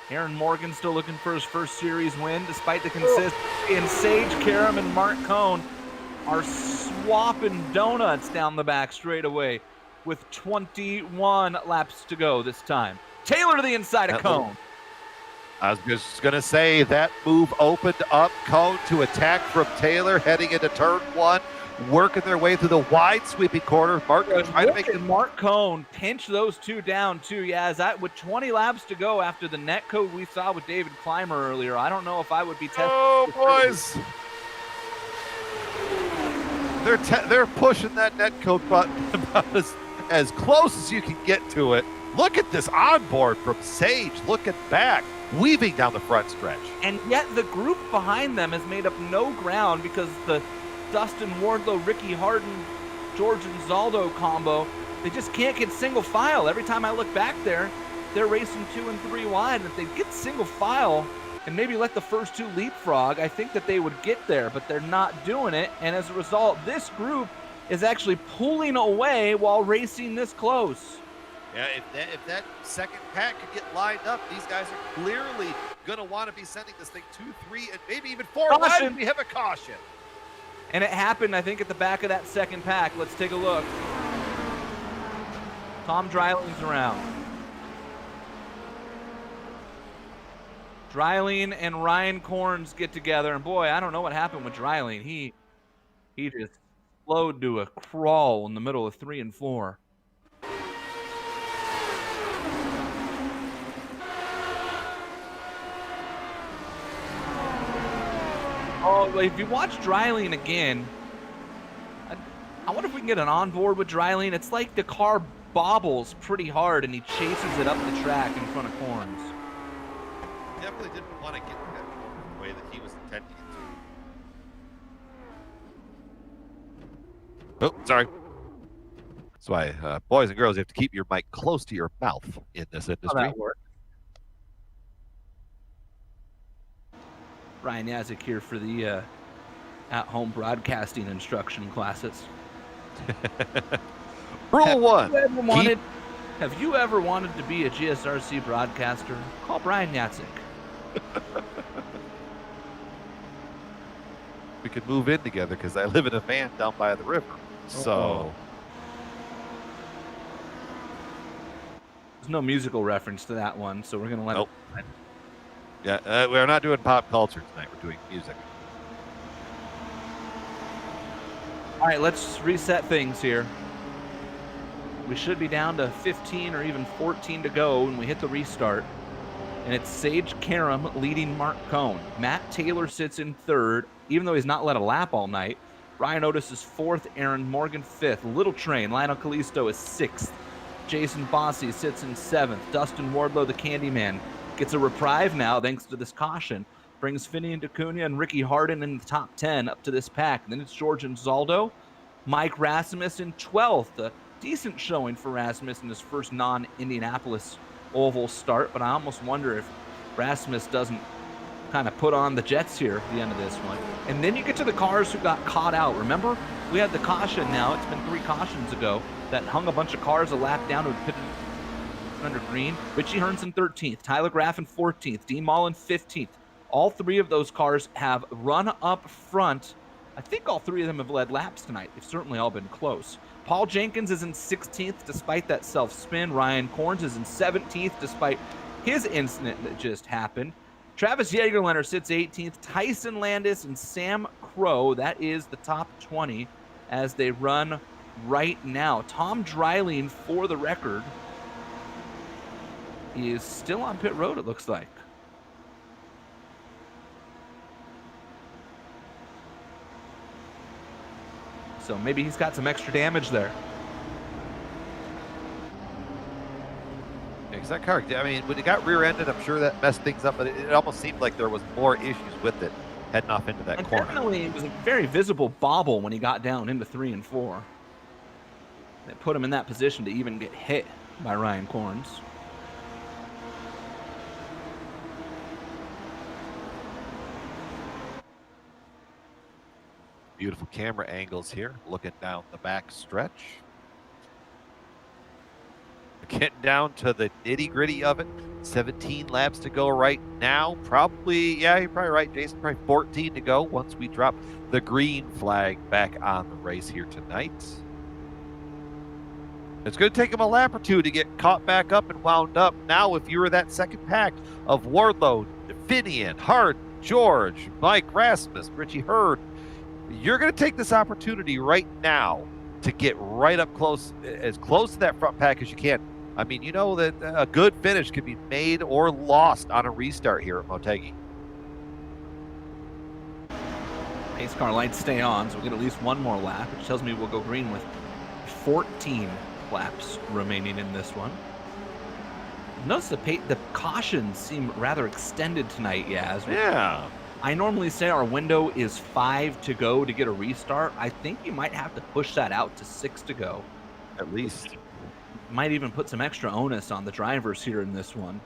S2: Aaron Morgan still looking for his first series win despite the consistency. And Sage Karam and Mark Cohn are swapping donuts down the back straightaway with 21 laps to go this time. Taylor to the inside of Cohn.
S4: I was just going to say that move opened up Cohn to attack from Taylor heading into turn 1, working their way through the wide sweeping corner. Mark trying to make it.
S2: Mark Cohn pinch those two down too. Yeah, with 20 laps to go after the net code we saw with David Clymer earlier, I don't know if I would be testing.
S4: Oh, boys. They're pushing that net code button about as close as you can get to it. Look at this onboard from Sage, looking back, weaving down the front stretch.
S2: And yet the group behind them has made up no ground because the Dustin Wardlow, Ricky Harden, George Inzaldo combo, they just can't get single file. Every time I look back there, they're racing 2 and 3 wide. And if they get single file and maybe let the first 2 leapfrog, I think that they would get there, but they're not doing it. And as a result, this group is actually pulling away while racing this close.
S4: Yeah, if that second pack could get lined up, these guys are clearly going to want to be sending this thing 2, 3, and maybe even 4 wide if we have a caution.
S2: And it happened, I think, at the back of that second pack. Let's take a look. Tom Dryling's around. Dryling and Ryan Corns get together, and boy, I don't know what happened with Dryling. He just slowed to a crawl in the middle of 3 and 4. Oh, if you watch Dryling again, I wonder if we can get an onboard with Dryling. It's like the car bobbles pretty hard, and he chases it up the track in front of Corns.
S4: Definitely didn't want to get that corner the way that he was intending it to. Oh, sorry. That's why, boys and girls, you have to keep your mic close to your mouth in this industry.
S2: How that works. Ryan Yazik here for the at-home broadcasting instruction classes.
S4: Rule 1.
S2: Have you ever wanted to be a GSRC broadcaster? Call Brian Yazik.
S4: We could move in together because I live in a van down by the river. So
S2: there's no musical reference to that one, so we're gonna let
S4: Nope. Yeah, we're not doing pop culture tonight. We're doing music.
S2: All right, let's reset things here. We should be down to 15 or even 14 to go when we hit the restart. And it's Sage Karam leading Mark Cohn. Matt Taylor sits in third, even though he's not led a lap all night. Ryan Otis is fourth, Aaron Morgan fifth. Little Train, Lionel Kalisto is sixth. Jason Bossy sits in seventh. Dustin Wardlow, the Candyman, gets a reprieve now thanks to this caution. Brings Finian DeCunha and Ricky Harden in the top 10 up to this pack. And then it's George and Zaldo. Mike Rasmus in 12th. A decent showing for Rasmus in his first non-Indianapolis oval start, but I almost wonder if Rasmus doesn't kind of put on the Jets here at the end of this one. And then you get to the cars who got caught out. Remember, we had the caution now. It's been 3 cautions ago that hung a bunch of cars a lap down to pit under green. Richie Hearns in 13th, Tyler Graff in 14th, Dean Mullen 15th. All 3 of those cars have run up front. I think all 3 of them have led laps tonight. They've certainly all been close. Paul Jenkins is in 16th despite that self-spin. Ryan Corns is in 17th despite his incident that just happened. Travis Jagerlander sits 18th. Tyson Landis and Sam Crow, that is the top 20 as they run right now. Tom Dryling, for the record, is still on pit road, it looks like. So maybe he's got some extra damage there.
S4: Yeah, 'cause that car, I mean, when it got rear-ended, I'm sure that messed things up, but it almost seemed like there was more issues with it heading off into that corner.
S2: Definitely, it was a very visible bobble when he got down into 3 and 4. That put him in that position to even get hit by Ryan Corns.
S4: Beautiful camera angles here, looking down the back stretch. Getting down to the nitty-gritty of it. 17 laps to go right now. Probably, yeah, you're probably right, Jason. Probably 14 to go once we drop the green flag back on the race here tonight. It's going to take him a lap or 2 to get caught back up and wound up. Now, if you were that second pack of Wardlow, Finian, Hart, George, Mike Rasmus, Richie Hurd, you're going to take this opportunity right now to get right up close, as close to that front pack as you can. I mean, you know that a good finish can be made or lost on a restart here at Motegi.
S2: Pace car lights stay on, so we'll get at least one more lap, which tells me we'll go green with 14 laps remaining in this one. Notice the cautions seem rather extended tonight, Yaz.
S4: Yeah.
S2: I normally say our window is 5 to go to get a restart. I think you might have to push that out to 6 to go.
S4: At least.
S2: Might even put some extra onus on the drivers here in this one.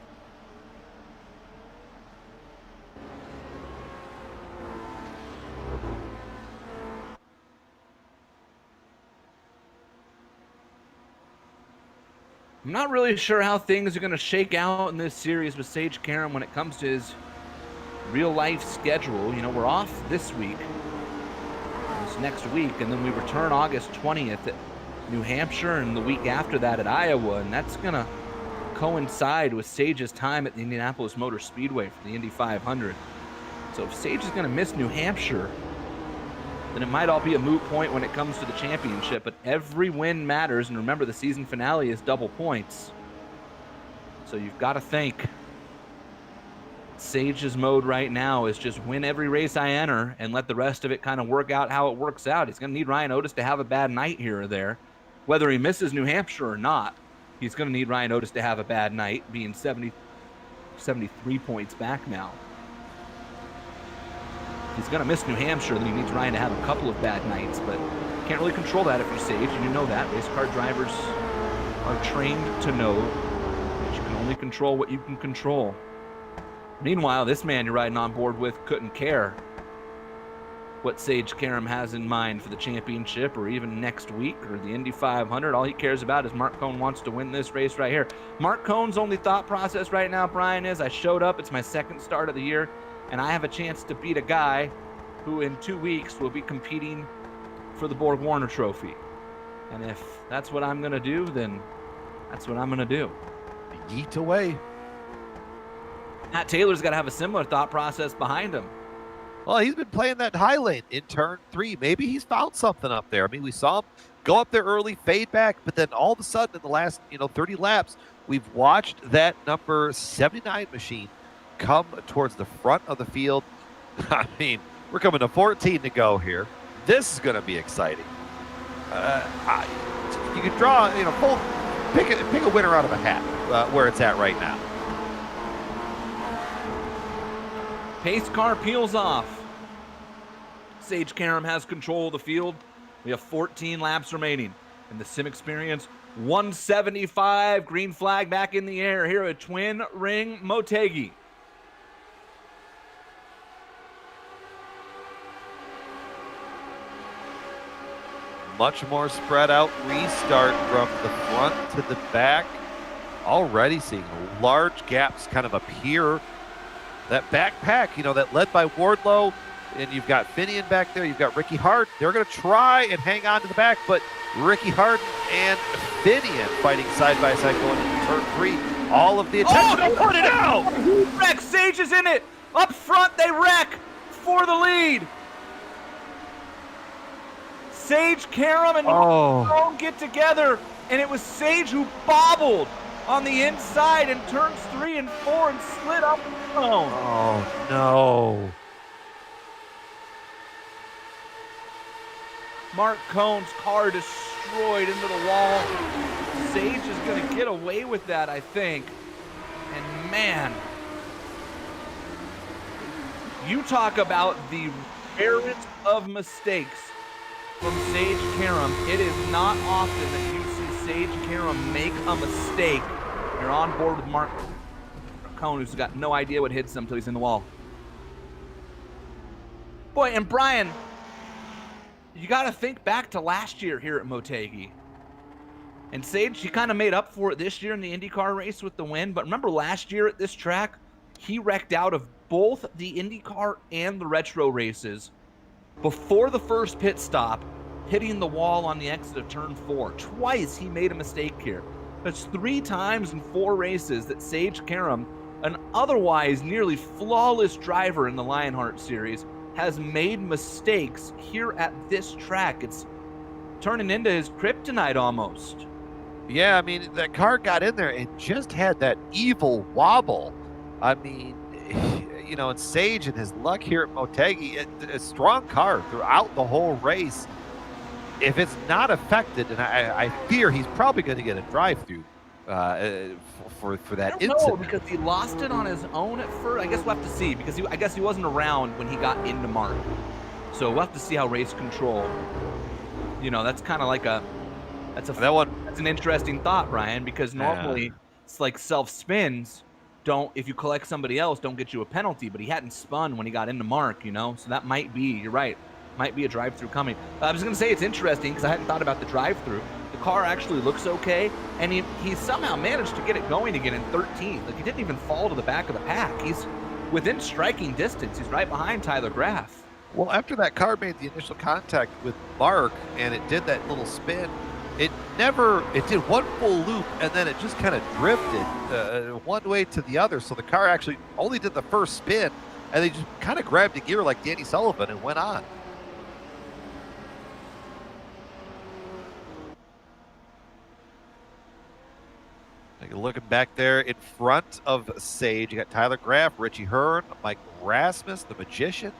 S2: I'm not really sure how things are going to shake out in this series with Sage Karam when it comes to his real-life schedule. You know, we're off this week, this next week, and then we return August 20th at New Hampshire, and the week after that at Iowa, and that's gonna coincide with Sage's time at the Indianapolis Motor Speedway for the Indy 500. So if Sage is going to miss New Hampshire, then it might all be a moot point when it comes to the championship. But every win matters, and remember, the season finale is double points. So you've got to think Sage's mode right now is just win every race I enter and let the rest of it kind of work out how it works out. He's going to need Ryan Otis to have a bad night here or there. Whether he misses New Hampshire or not, he's going to need Ryan Otis to have a bad night, being 73 points back now. If he's going to miss New Hampshire, then he needs Ryan to have a couple of bad nights, but can't really control that if you're Sage, and you know that. Race car drivers are trained to know that you can only control what you can control. Meanwhile, this man you're riding on board with couldn't care what Sage Karam has in mind for the championship or even next week or the Indy 500. All he cares about is Mark Cohn wants to win this race right here. Mark Cohn's only thought process right now, Brian, is I showed up. It's my second start of the year, and I have a chance to beat a guy who in 2 weeks will be competing for the Borg Warner Trophy. And if that's what I'm going to do, then that's what I'm going to do.
S4: Yeet away.
S2: Matt Taylor's got to have a similar thought process behind him.
S4: Well, he's been playing that high lane in turn 3. Maybe he's found something up there. I mean, we saw him go up there early, fade back, but then all of a sudden in the last 30 laps, we've watched that number 79 machine come towards the front of the field. I mean, we're coming to 14 to go here. This is going to be exciting. You can draw, pick a winner out of a hat where it's at right now.
S2: Pace car peels off. Sage Karam has control of the field. We have 14 laps remaining. And the SimXperience 175 green flag back in the air here at Twin Ring Motegi.
S4: Much more spread out restart from the front to the back. Already seeing large gaps kind of appear. That backpack, that led by Wardlow, and you've got Finian back there, you've got Ricky Hart. They're going to try and hang on to the back, but Ricky Hart and Finian fighting side by side going into turn 3. All of the attention put it out!
S2: Wreck, Sage is in it! Up front, they wreck for the lead! Sage Karam and Mark get together, and it was Sage who bobbled on the inside in turns 3 and 4 and slid up the zone.
S4: Oh, no.
S2: Mark Cohn's car destroyed into the wall. Sage is going to get away with that, I think. And man, you talk about the rarest of mistakes from Sage Karam. It is not often that you see Sage Karam make a mistake. You're on board with Mark Cohn, who's got no idea what hits him until he's in the wall. Boy, and Brian, you got to think back to last year here at Motegi. And Sage, he kind of made up for it this year in the IndyCar race with the win. But remember last year at this track, he wrecked out of both the IndyCar and the Retro races before the first pit stop, hitting the wall on the exit of turn 4. Twice he made a mistake here. That's 3 times in 4 races that Sage Karam, an otherwise nearly flawless driver in the Lionheart series, has made mistakes here at this track. It's turning into his kryptonite almost.
S4: Yeah, I mean, that car got in there and just had that evil wobble. I mean, and Sage and his luck here at Motegi, a strong car throughout the whole race. If it's not affected, and I fear he's probably going to get a drive-through for that incident.
S2: No, because he lost it on his own at first. I guess we'll have to see, because I guess he wasn't around when he got into Mark. So we'll have to see how race control. That's kind of like that's an interesting thought, Ryan, because normally it's like self-spins if you collect somebody else, don't get you a penalty, but he hadn't spun when he got into Mark, so that might be, you're right, might be a drive-through coming. I was going to say it's interesting because I hadn't thought about the drive-through. The car actually looks okay, and he somehow managed to get it going again in 13th. Like, he didn't even fall to the back of the pack. He's within striking distance. He's right behind Tyler Graff.
S4: Well, after that car made the initial contact with Mark and it did that little spin, it did one full loop and then it just kind of drifted one way to the other. So the car actually only did the first spin and they just kind of grabbed a gear like Danny Sullivan and went on. Looking back there in front of Sage, you got Tyler Graff, Richie Hearn, Mike Rasmus, the Magician,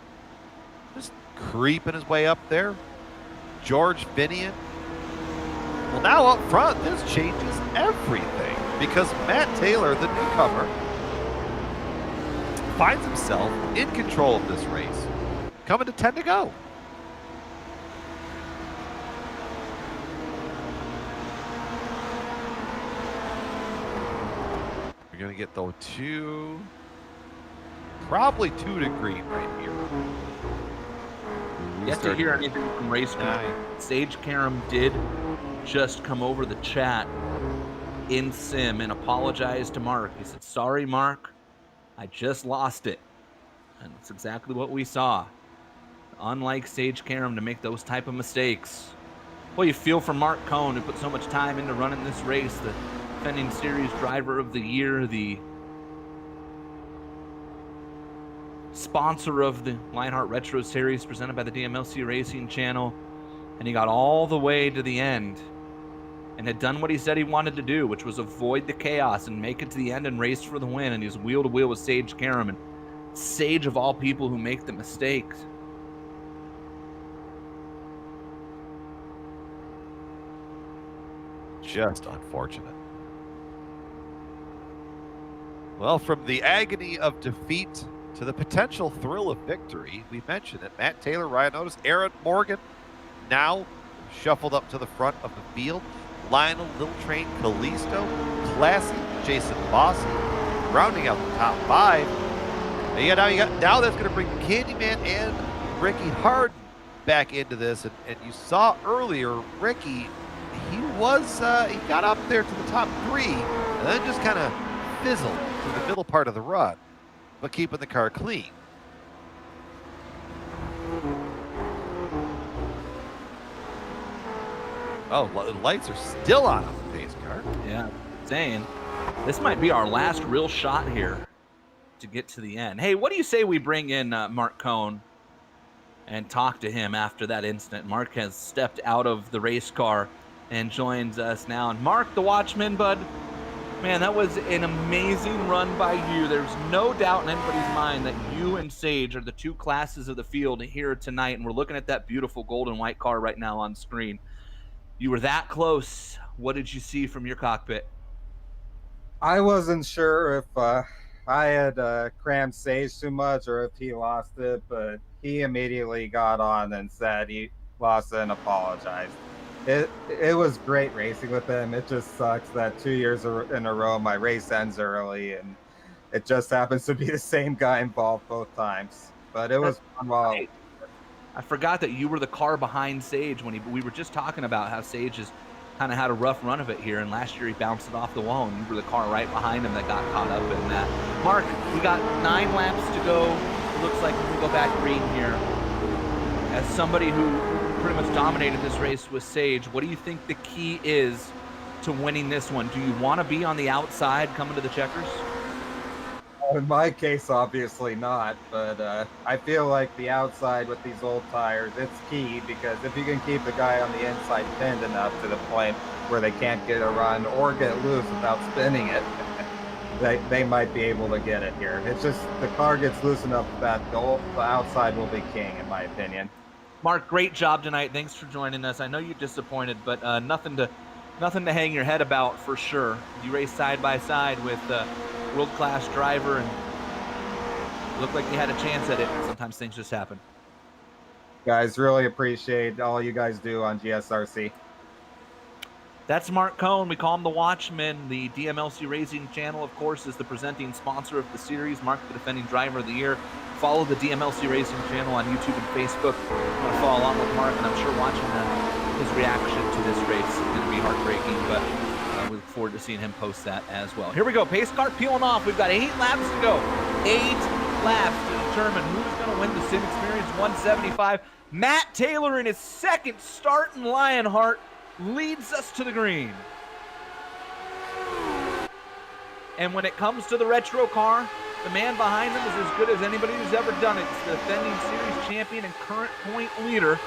S4: just creeping his way up there. George Finian. Well, now up front, this changes everything because Matt Taylor, the newcomer, finds himself in control of this race, coming to 10 to go. You're going to get though probably two to green right here.
S2: Yet to hear anything from race crew. Sage Karam did just come over the chat in sim and apologize to Mark. He said, sorry, Mark, I just lost it. And that's exactly what we saw. Unlike Sage Karam to make those type of mistakes. Well, you feel for Mark Cohn, who put so much time into running this race, the defending series driver of the year, the sponsor of the Lionheart Retro Series presented by the DMLC Racing Channel, and he got all the way to the end and had done what he said he wanted to do, which was avoid the chaos and make it to the end and race for the win. And he was wheel to wheel with Sage Karam, and Sage of all people who make the mistakes.
S4: Just unfortunate. Well, from the agony of defeat to the potential thrill of victory, we mentioned it. Matt Taylor, Ryan Otis, Aaron Morgan now shuffled up to the front of the field. Lionel Little Train, Kalisto, Classy, Jason Bossy, rounding out the top five. And now that's going to bring Candyman and Ricky Harden back into this. And you saw earlier, Ricky, he got up there to the top three and then just kind of fizzled through the middle part of the run, but keeping the car clean. Oh, the lights are still on the pace car.
S2: Yeah, saying this might be our last real shot here to get to the end. Hey, what do you say we bring in Mark Cohn and talk to him after that incident? Mark has stepped out of the race car and joins us now. And Mark, the Watchman, bud, man, that was an amazing run by you. There's no doubt in anybody's mind that you and Sage are the two classes of the field here tonight, and we're looking at that beautiful gold and white car right now on screen. You were that close. What did you see from your cockpit?
S6: I wasn't sure if I had crammed Sage too much or if he lost it, but he immediately got on and said he lost it and apologized. It was great racing with him. It just sucks that 2 years in a row my race ends early, and it just happens to be the same guy involved both times. But it was fun while
S2: I forgot that you were the car behind Sage when we were just talking about how Sage has kind of had a rough run of it here, and last year he bounced it off the wall, and you were the car right behind him that got caught up in that. Mark, we got 9 laps to go. It looks like we go back green here. As somebody who pretty much dominated this race with Sage, what do you think the key is to winning this one? Do you want to be on the outside coming to the checkers?
S6: in my case, obviously not, but I feel like the outside with these old tires, it's key, because if you can keep the guy on the inside pinned enough to the point where they can't get a run or get loose without spinning it, they might be able to get it here. It's just the car gets loose enough that the outside will be king, in my opinion.
S2: Mark, great job tonight. Thanks for joining us. I know you're disappointed, but nothing to hang your head about for sure. You raced side by side with a world-class driver, and it looked like you had a chance at it. Sometimes things just happen.
S6: Guys, really appreciate all you guys do on GSRC.
S2: That's Mark Cohn. We call him the Watchman. The DMLC Racing Channel, of course, is the presenting sponsor of the series. Mark, the defending driver of the year. Follow the DMLC Racing Channel on YouTube and Facebook. I'm going to follow along with Mark, and I'm sure watching his reaction to this race is going to be heartbreaking, but we look forward to seeing him post that as well. Here we go. Pace car peeling off. We've got 8 laps to go. 8 laps to determine who's going to win the SimXperience 175. Matt Taylor in his second start in Lionheart leads us to the green. And when it comes to the retro car, the man behind him is as good as anybody who's ever done it. It's the defending series champion and current point leader,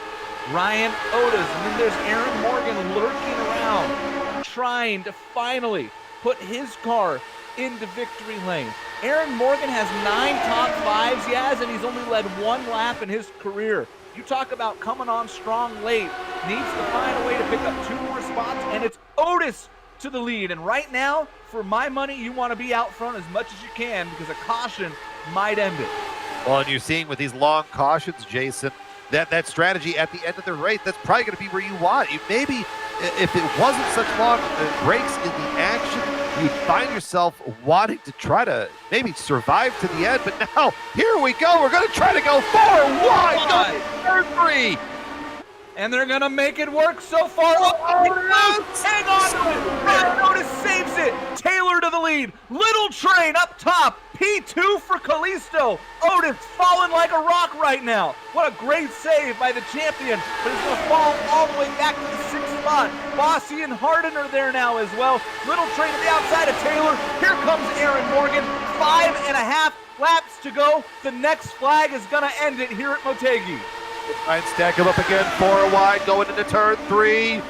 S2: Ryan Otis. And then there's Aaron Morgan lurking around, trying to finally put his car into victory lane. Aaron Morgan has 9 top 5s, Yaz, and he's only led 1 lap in his career. You talk about coming on strong late, needs to find a way to pick up 2 more spots, and it's Otis to the lead. And right now, for my money, you want to be out front as much as you can because a caution might end it.
S4: Well, and you're seeing with these long cautions, Jason, that strategy at the end of the race, that's probably going to be where you want. You maybe, if it wasn't such long breaks in the action, you'd find yourself wanting to try to maybe survive to the end. But now, here we go. We're going to try to go 4 wide, third 3.
S2: And they're going to make it work so far. Hang on to it. Ryan Otis saves it. Taylor to the lead. Little Train up top. P2 for Kalisto. Otis falling like a rock right now. What a great save by the champion. But he's going to fall all the way back to the 6th spot. Bossy and Harden are there now as well. Little Train to the outside of Taylor. Here comes Aaron Morgan. 5.5 laps to go. The next flag is going to end it here at Motegi.
S4: Try and stack him up again, 4 wide, going into turn 3.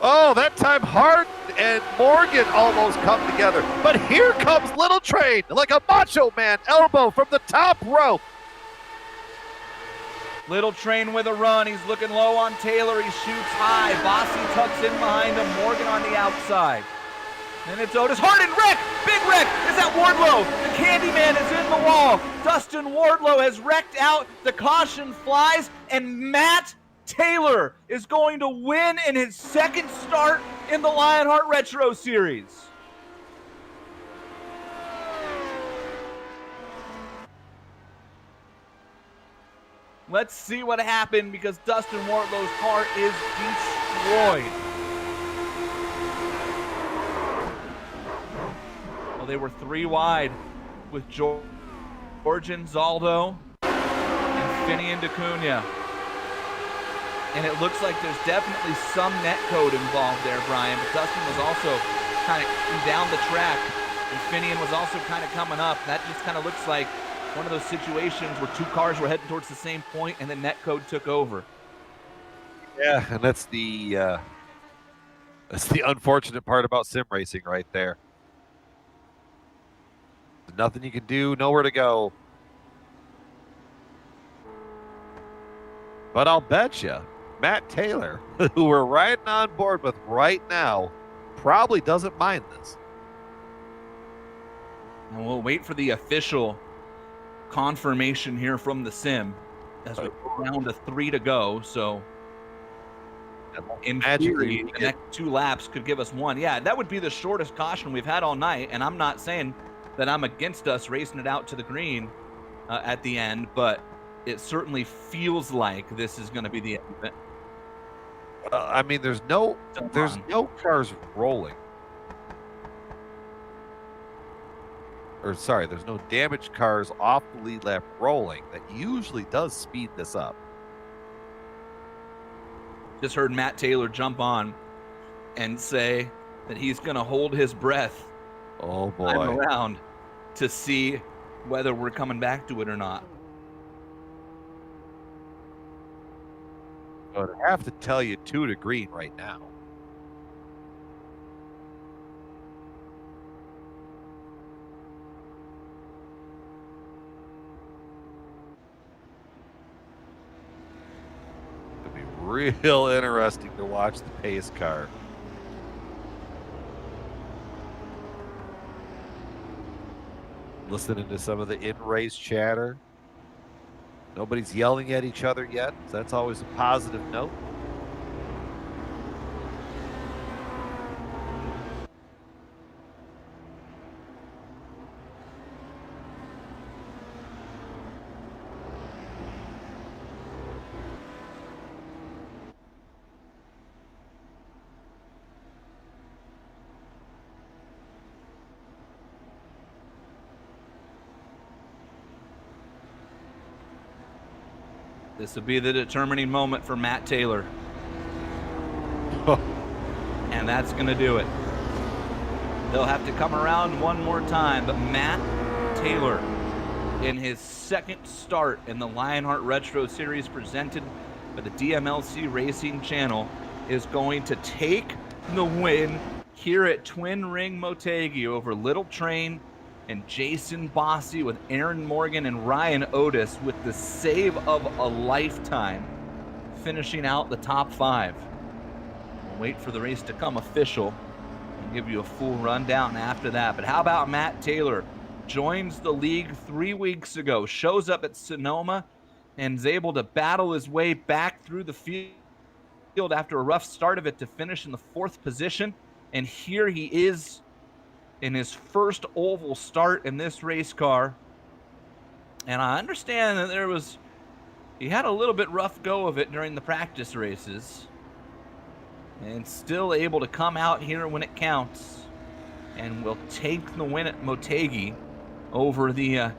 S4: Oh, that time Harden and Morgan almost come together. But here comes Little Train, like a macho man, elbow from the top rope.
S2: Little Train with a run. He's looking low on Taylor. He shoots high. Bossy tucks in behind him. Morgan on the outside. And it's Otis. Harden, wreck! Big wreck! Is that Wardlow? The Candyman is in the wall. Dustin Wardlow has wrecked out. The caution flies, and Matt Taylor is going to win in his 2nd start in the Lionheart Retro Series. Let's see what happened because Dustin Wardlow's car is destroyed. Well, they were 3 wide with George and Zaldo and Finian DeCunha. And it looks like there's definitely some net code involved there, Brian. But Dustin was also kind of down the track, and Finian was also kind of coming up. That just kind of looks like one of those situations where 2 cars were heading towards the same point, and then net code took over.
S4: Yeah, and that's the unfortunate part about sim racing right there. Nothing you can do, nowhere to go. But I'll bet you, Matt Taylor, who we're riding on board with right now, probably doesn't mind this.
S2: And we'll wait for the official confirmation here from the sim as we go down to 3 to go. So in theory, the next 2 laps could give us 1. Yeah, that would be the shortest caution we've had all night. And I'm not saying that I'm against us racing it out to the green at the end, but it certainly feels like this is going to be the end of it.
S4: I mean, there's no cars rolling. Or sorry, there's no damaged cars off the lead lap rolling. That usually does speed this up.
S2: Just heard Matt Taylor jump on and say that he's going to hold his breath.
S4: Oh boy!
S2: I'm around to see whether we're coming back to it or not.
S4: I would have to tell you 2 to green right now. It'll be real interesting to watch the pace car. Listening to some of the in-race chatter. Nobody's yelling at each other yet, so that's always a positive note.
S2: This will be the determining moment for Matt Taylor. And that's going to do it. They'll have to come around one more time, but Matt Taylor, in his second start in the Lionheart Retro Series presented by the DMLC Racing Channel, is going to take the win here at Twin Ring Motegi over Little Train and Jason Bossy, with Aaron Morgan and Ryan Otis with the save of a lifetime, finishing out the top 5. We'll wait for the race to come official and give you a full rundown after that. But how about Matt Taylor? Joins the league 3 weeks ago, shows up at Sonoma, and is able to battle his way back through the field after a rough start of it to finish in the 4th position. And here he is in his first oval start in this race car. And I understand that he had a little bit rough go of it during the practice races, and still able to come out here when it counts, and will take the win at Motegi over the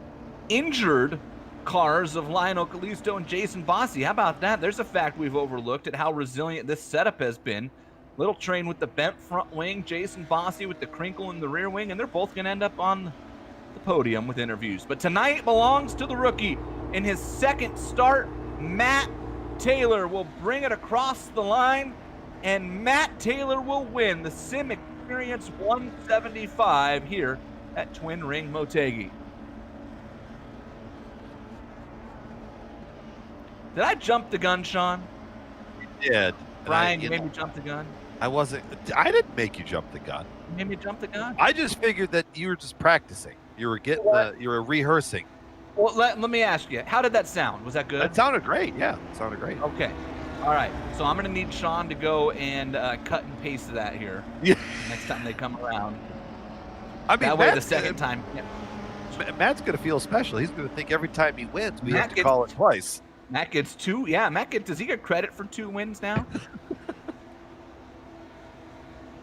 S2: injured cars of Lionel Callisto and Jason Bossy. How about that? There's a fact we've overlooked at how resilient this setup has been. Little Train with the bent front wing, Jason Bossy with the crinkle in the rear wing, and they're both going to end up on the podium with interviews. But tonight belongs to the rookie. In his second start, Matt Taylor will bring it across the line, and Matt Taylor will win the SimXperience 175 here at Twin Ring Motegi. Did I jump the gun, Sean?
S4: You did.
S2: Brian, you made me jump the gun.
S4: I didn't make you jump the gun.
S2: You made me jump the gun?
S4: I just figured that you were just practicing. You were you were rehearsing.
S2: Well, let me ask you, how did that sound? Was that good?
S4: That sounded great. Yeah, it sounded great.
S2: Okay. All right. So I'm going to need Sean to go and cut and paste that here.
S4: Yeah.
S2: Next time they come around.
S4: I mean,
S2: that way the second time. Yeah.
S4: Matt's going to feel special. He's going to think every time he wins, we have to call it twice.
S2: Matt gets 2. Yeah, does he get credit for 2 wins now?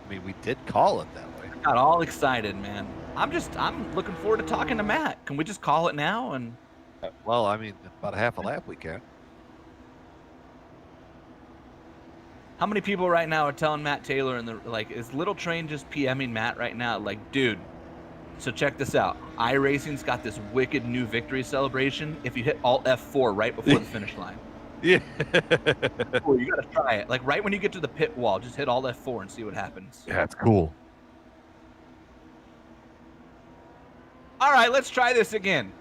S4: I mean, we did call it that way.
S2: I got all excited, man. I'm looking forward to talking to Matt. Can we just call it now? And
S4: well, I mean, about a half a lap we can.
S2: how many people right now are telling Matt Taylor is Little Train just PMing Matt right now? Like, dude, so check this out. iRacing's got this wicked new victory celebration if you hit Alt F4 right before the finish line.
S4: Yeah.
S2: Cool, you gotta try it. Like right when you get to the pit wall, just hit Alt F4 and see what happens.
S4: Yeah, it's cool.
S2: All right, let's try this again.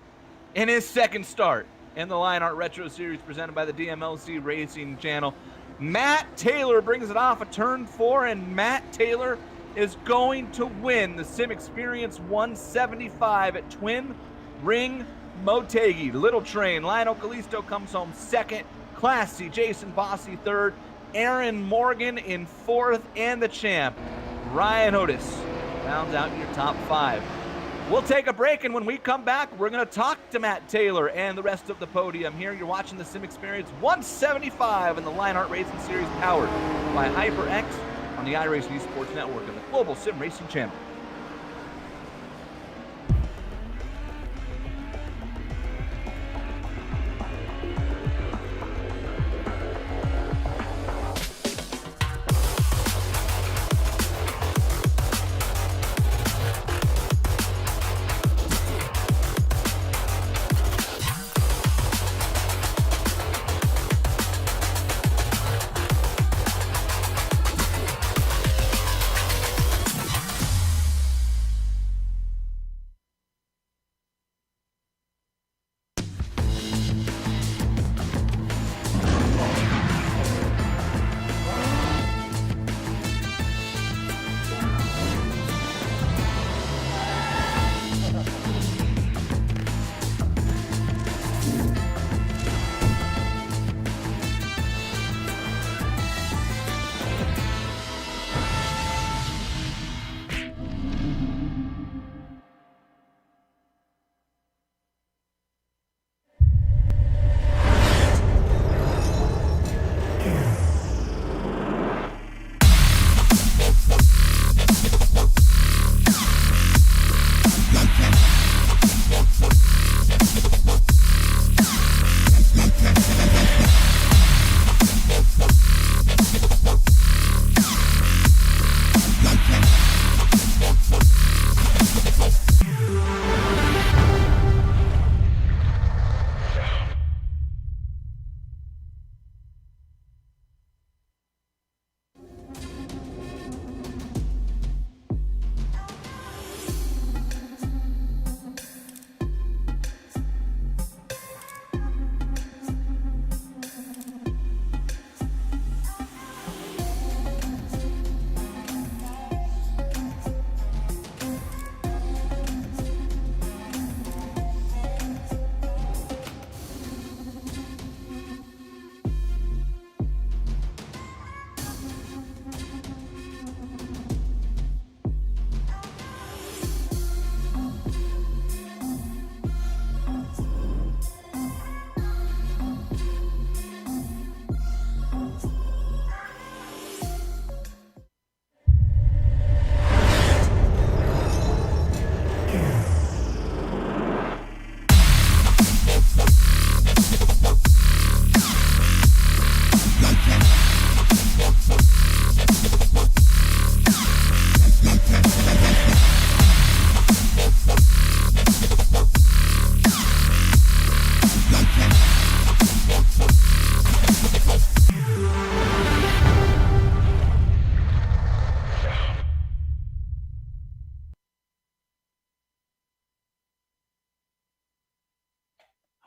S2: In his second start in the Lionheart Retro Series presented by the DMLC Racing Channel, Matt Taylor brings it off of turn 4, and Matt Taylor is going to win the SimXperience 175 at Twin Ring Motegi. Little Train, Lionel Callisto comes home second. Classy Jason Bossy third. Aaron Morgan in 4th, and the champ, Ryan Otis, rounds out your top 5. We'll take a break, and when we come back, we're going to talk to Matt Taylor and the rest of the podium here. You're watching the SimXperience 175 in the Lionheart Racing Series, powered by HyperX on the iRacing Esports Network and the Global Sim Racing Channel.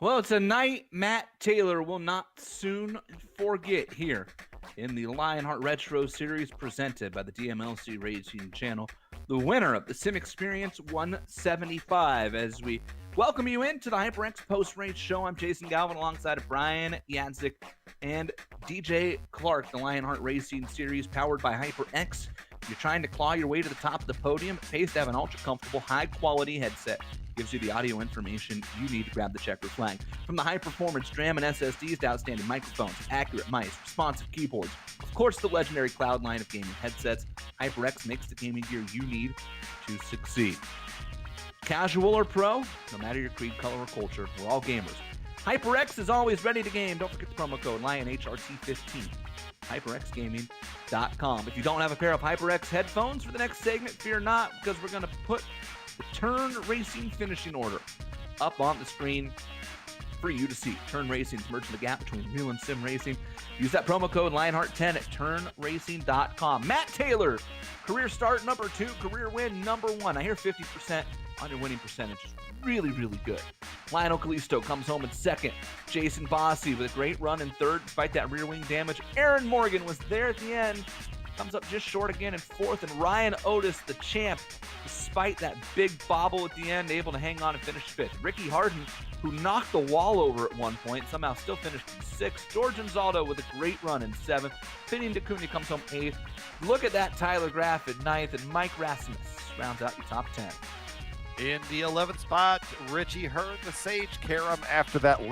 S2: Well, it's a night Matt Taylor will not soon forget here in the Lionheart Retro Series presented by the DMLC Racing Channel. The winner of the SimXperience 175. As we welcome you into the HyperX post-race show, I'm Jason Galvin alongside of Brian Yadzik and DJ Clark. The Lionheart Racing Series powered by HyperX. You're trying to claw your way to the top of the podium. It pays to have an ultra-comfortable, high-quality headset. Gives you the audio information you need to grab the checker flag. From the high-performance DRAM and SSDs to outstanding microphones, accurate mice, responsive keyboards, of course the legendary cloud line of gaming headsets, HyperX makes the gaming gear you need to succeed. Casual or pro, no matter your creed, color, or culture, we're all gamers. HyperX is always ready to game. Don't forget the promo code LionHRT15. HyperXGaming.com. If you don't have a pair of HyperX headphones for the next segment, fear not, because we're going to put the Turn Racing finishing order up on the screen for you to see. Turn Racing's merging the gap between real and sim racing. Use that promo code Lionheart10 at turnracing.com. Matt Taylor, career start number 2, career win number 1. I hear 50% on your winning percentage is really, really good. Lionel Callisto comes home in second. Jason Bossi with a great run in third despite that rear wing damage. Aaron Morgan was there at the end. Comes up just short again in fourth. And Ryan Otis, the champ, despite that big bobble at the end, able to hang on and finish fifth. Ricky Harden, who knocked the wall over at one point, somehow still finished in sixth. George Anzaldo with a great run in seventh. Finian DeCunha comes home eighth. Look at that, Tyler Graff at ninth. And Mike Rasmus rounds out your top 10.
S4: In the 11th spot, Richie Hearn, the Sage Karam, after that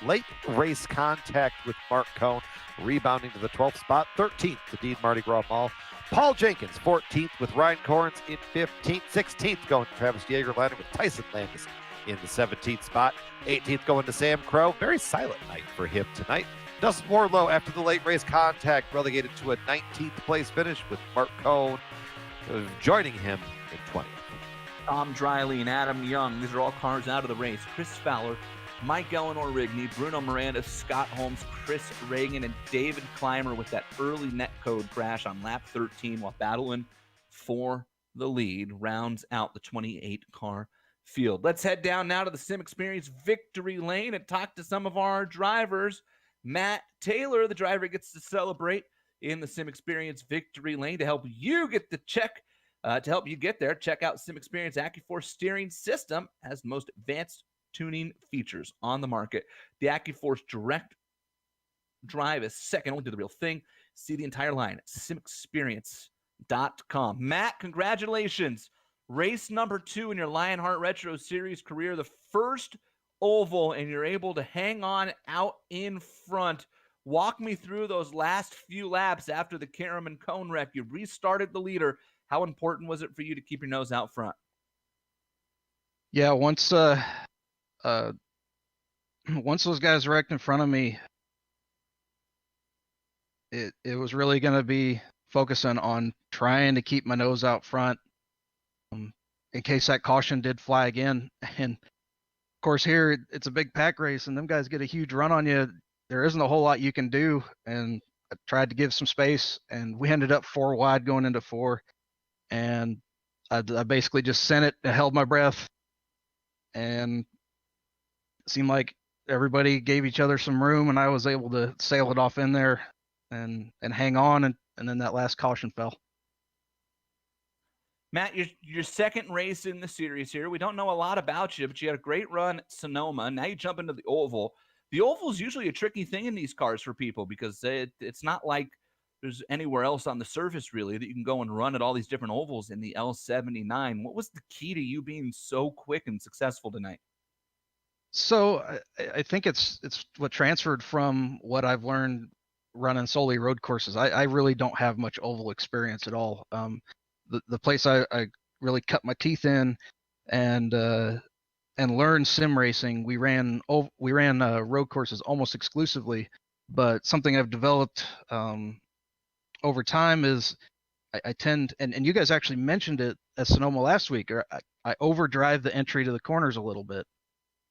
S4: late race contact with Mark Cohn, rebounding to the 12th spot. 13th, the Dean Mardi Gras Mall. Paul Jenkins, 14th, with Ryan Corns in 15th. 16th, going to Travis Yeager, landing with Tyson Landis in the 17th spot. 18th, going to Sam Crow. Very silent night for him tonight. Dustin Warlow, after the late race contact, relegated to a 19th place finish, with Mark Cohn joining him in 20th.
S2: Tom Driley and Adam Young. These are all cars out of the race. Chris Fowler, Mike Eleanor Rigney, Bruno Miranda, Scott Holmes, Chris Reagan, and David Clymer with that early netcode crash on lap 13 while battling for the lead. Rounds out the 28-car field. Let's head down now to the SimXperience victory lane and talk to some of our drivers. Matt Taylor, the driver, gets to celebrate in the SimXperience victory lane to help you get the check. To help you get there, check out SimXperience AccuForce steering system. Has the most advanced tuning features on the market. The AccuForce Direct Drive is second only to the real thing. See the entire line at SimXperience.com. Matt, congratulations. Race number 2 in your Lionheart Retro Series career. The first oval, and you're able to hang on out in front. Walk me through those last few laps after the Karam and Cohn wreck. You restarted the leader. How important was it for you to keep your nose out front?
S7: Yeah, once those guys wrecked in front of me, it was really going to be focusing on trying to keep my nose out front in case that caution did fly again. And of course here it's a big pack race and them guys get a huge run on you. There isn't a whole lot you can do. And I tried to give some space and we ended up 4 wide going into 4. And I basically just sent it and held my breath, and it seemed like everybody gave each other some room, and I was able to sail it off in there and hang on, and then that last caution fell.
S2: Matt, your second race in the series here. We don't know a lot about you, but you had a great run at Sonoma. Now you jump into the oval. The oval is usually a tricky thing in these cars for people because it's not like there's anywhere else on the surface, really, that you can go and run at all these different ovals in the L79. What was the key to you being so quick and successful tonight?
S7: So I think it's what transferred from what I've learned running solely road courses. I really don't have much oval experience at all. The place I really cut my teeth in and learned sim racing, we ran road courses almost exclusively. But something I've developed over time is I tend, and you guys actually mentioned it at Sonoma last week, or I overdrive the entry to the corners a little bit.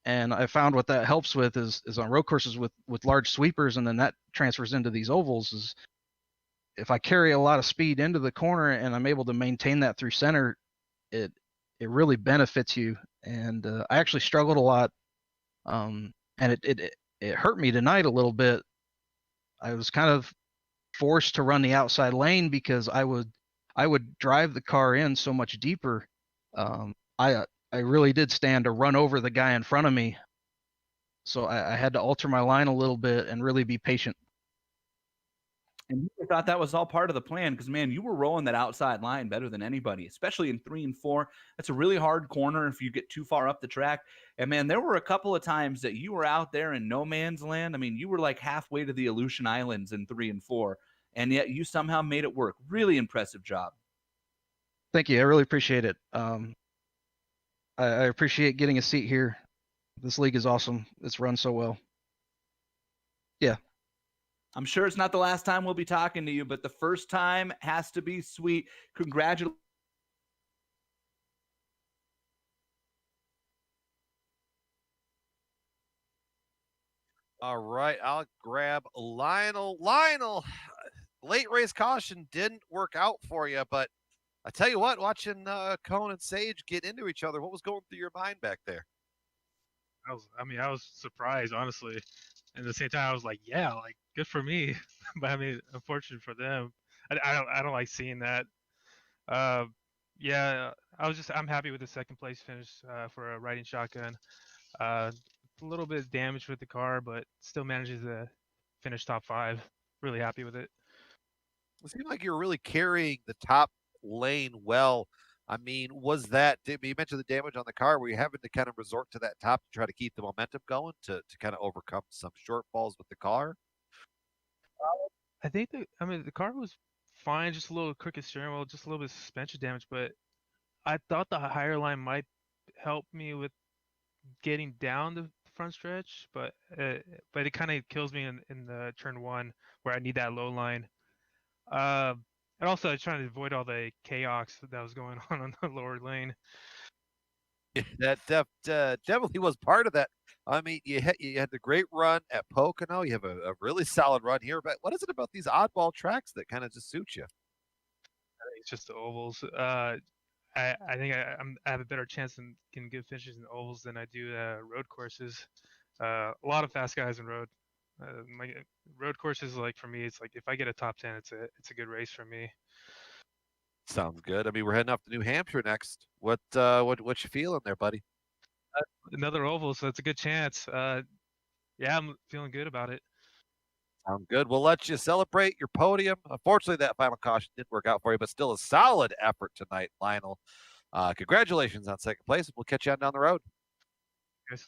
S7: And I found what that helps with is on road courses with large sweepers, and then that transfers into these ovals, is if I carry a lot of speed into the corner and I'm able to maintain that through center, it really benefits you. And I actually struggled a lot and it hurt me tonight a little bit. I was kind of forced to run the outside lane because I would drive the car in so much deeper. I really did stand to run over the guy in front of me, so I had to alter my line a little bit and really be patient.
S2: And you thought that was all part of the plan because, man, you were rolling that outside line better than anybody, especially in 3 and 4. That's a really hard corner if you get too far up the track. And, man, there were a couple of times that you were out there in no man's land. I mean, you were like halfway to the Aleutian Islands in 3 and 4, and yet you somehow made it work. Really impressive job.
S7: Thank you. I really appreciate it. I appreciate getting a seat here. This league is awesome. It's run so well. Yeah.
S2: I'm sure it's not the last time we'll be talking to you, but the first time has to be sweet. Congratulations.
S4: All right, I'll grab Lionel. Lionel, late race caution didn't work out for you, but I tell you what, watching Cone and Sage get into each other, what was going through your mind back there?
S8: I was surprised, honestly. And at the same time, I was like, yeah, like good for me. But I mean, unfortunate for them. I don't like seeing that. Yeah, I'm happy with the second place finish for a riding shotgun. A little bit of damage with the car, but still manages to finish top 5. Really happy with it.
S4: It seemed like you were really carrying the top lane well. I mean, was that, you mentioned the damage on the car, were you having to kind of resort to that top to try to keep the momentum going to kind of overcome some shortfalls with the car?
S8: I think the car was fine, just a little crooked steering wheel, just a little bit of suspension damage, but I thought the higher line might help me with getting down the front stretch, but it kind of kills me in the turn 1 where I need that low line. And also, I was trying to avoid all the chaos that was going on the lower lane.
S4: That definitely was part of that. I mean, you had the great run at Pocono. You have a really solid run here. But what is it about these oddball tracks that kind of just suit you?
S8: I think it's just the ovals. I think I have a better chance in getting good finishes in ovals than I do road courses. A lot of fast guys in road. My road courses, like for me, it's like if I get a top 10, it's a good race for me.
S4: Sounds good. I mean, we're heading off to New Hampshire next. What you feeling there, buddy?
S8: Another oval, so it's a good chance. Yeah, I'm feeling good about it.
S4: Sounds good. We'll let you celebrate your podium. Unfortunately, that final caution didn't work out for you, but still a solid effort tonight, Lionel. Congratulations on second place. We'll catch you on down the road.
S8: Yes.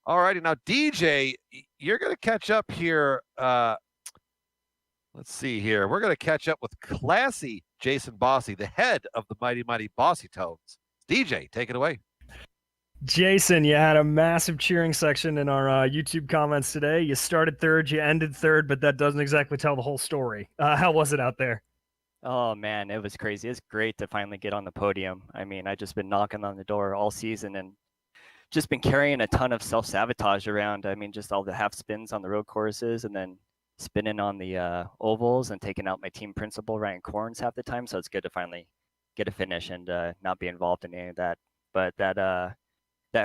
S4: All righty. Now, DJ, you're going to catch up here. Let's see here. We're going to catch up with classy Jason Bossy, the head of the Mighty Mighty Bossy Tones. DJ, take it away.
S5: Jason, you had a massive cheering section in our YouTube comments today. You started third, you ended third, but that doesn't exactly tell the whole story. How was it out there?
S9: Oh man, it was crazy. It's great to finally get on the podium. I mean, I just been knocking on the door all season and just been carrying a ton of self-sabotage around. I mean, just all the half spins on the road courses and then spinning on the ovals and taking out my team principal, Ryan Corns, half the time. So it's good to finally get a finish and not be involved in any of that. But that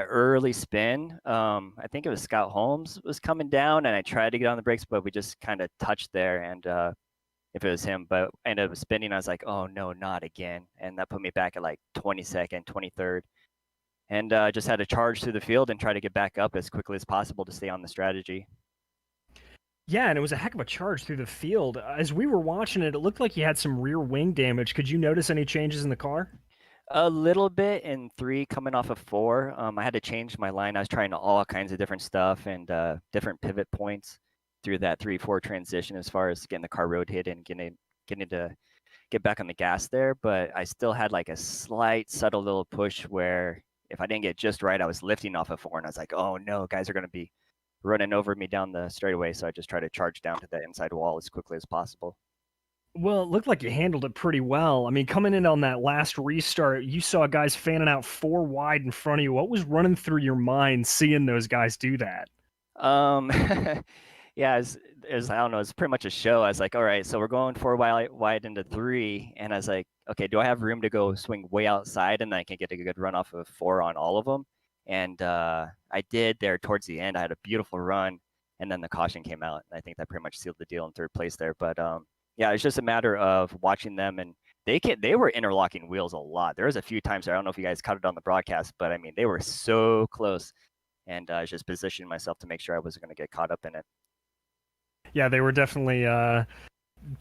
S9: early spin, I think it was Scott Holmes was coming down and I tried to get on the brakes, but we just kind of touched there. And if it was him, but I ended up spinning. I was like, oh no, not again. And that put me back at like 22nd, 23rd. And just had to charge through the field and try to get back up as quickly as possible to stay on the strategy.
S5: Yeah, and it was a heck of a charge through the field. As we were watching it, it looked like you had some rear wing damage. Could you notice any changes in the car?
S9: A little bit in 3 coming off of 4. I had to change my line. I was trying all kinds of different stuff and different pivot points through that 3-4 transition as far as getting the car rotated and getting to get back on the gas there. But I still had like a slight, subtle little push where if I didn't get just right, I was lifting off of 4 and I was like, oh no, guys are going to be running over me down the straightaway. So I just tried to charge down to the inside wall as quickly as possible.
S5: Well, it looked like you handled it pretty well. I mean, coming in on that last restart, you saw guys fanning out 4 wide in front of you. What was running through your mind seeing those guys do that?
S9: Yeah, as I don't know, it's pretty much a show. I was like, all right, so we're going 4 wide into 3, and I was like, okay, do I have room to go swing way outside and then I can get a good run off of 4 on all of them? And I did there towards the end. I had a beautiful run, and then the caution came out, and I think that pretty much sealed the deal in third place there. But yeah, it's just a matter of watching them, and they were interlocking wheels a lot. There was a few times there, I don't know if you guys caught it on the broadcast, but I mean, they were so close, and I was just positioning myself to make sure I wasn't going to get caught up in it.
S5: Yeah, they were definitely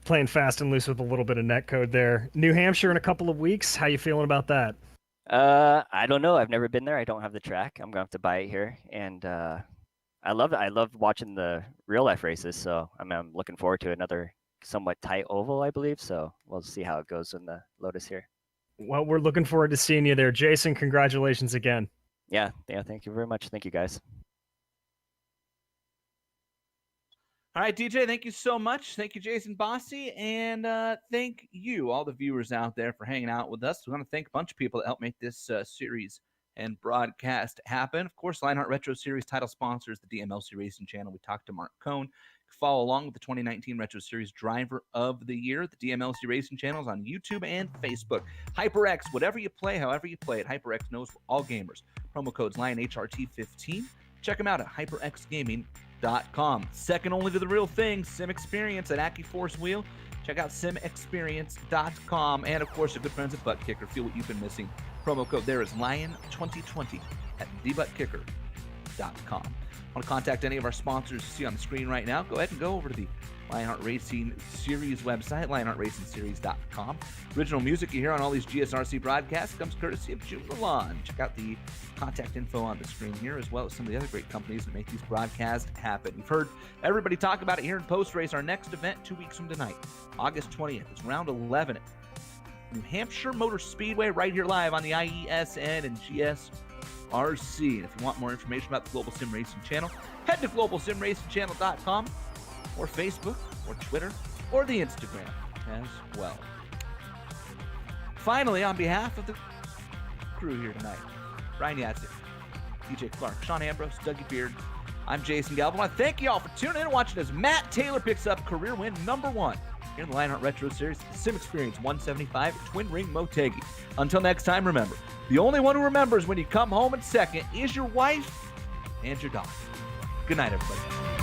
S5: playing fast and loose with a little bit of netcode there. New Hampshire in a couple of weeks. How you feeling about that?
S9: I don't know. I've never been there. I don't have the track. I'm gonna have to buy it here, and I love it. I love watching the real life races. So I'm looking forward to another somewhat tight oval, I believe. So we'll see how it goes in the Lotus here.
S5: Well, we're looking forward to seeing you there, Jason. Congratulations again.
S9: Yeah. Thank you very much. Thank you, guys.
S2: All right, DJ, thank you so much. Thank you, Jason Bossy, and thank you, all the viewers out there, for hanging out with us. We want to thank a bunch of people that helped make this series and broadcast happen. Of course, Lionheart Retro Series title sponsors the DMLC Racing channel. We talked to Mark Cohn. Follow along with the 2019 Retro Series Driver of the Year. The DMLC Racing channels on YouTube and Facebook. HyperX, whatever you play, however you play it, HyperX knows for all gamers. Promo code's LionHRT15. Check them out at HyperXGaming.com. Second only to the real thing, SimXperience at AccuForce Wheel. Check out SimXperience.com. And, of course, your good friends at Butt Kicker. Feel what you've been missing. Promo code there is Lion2020 at thebuttkicker.com. Want to contact any of our sponsors you see on the screen right now, go ahead and go over to the Lionheart Racing Series website, LionheartRacingSeries.com. Original music you hear on all these GSRC broadcasts comes courtesy of June Milan. Check out the contact info on the screen here, as well as some of the other great companies that make these broadcasts happen. You've heard everybody talk about it here in post-race. Our next event 2 weeks from tonight, August 20th, is round 11 at New Hampshire Motor Speedway, right here live on the IESN and GSRC. And if you want more information about the Global Sim Racing channel, head to globalsimracingchannel.com or Facebook or Twitter or the Instagram as well. Finally, on behalf of the crew here tonight, Brian Yatzek, DJ Clark, Sean Ambrose, Dougie Beard, I'm Jason Galvin. I want to thank you all for tuning in and watching as Matt Taylor picks up career win #1 here in the Lionheart Retro Series, SimXperience 175 Twin Ring Motegi. Until next time, remember, the only one who remembers when you come home in second is your wife and your dog. Good night, everybody.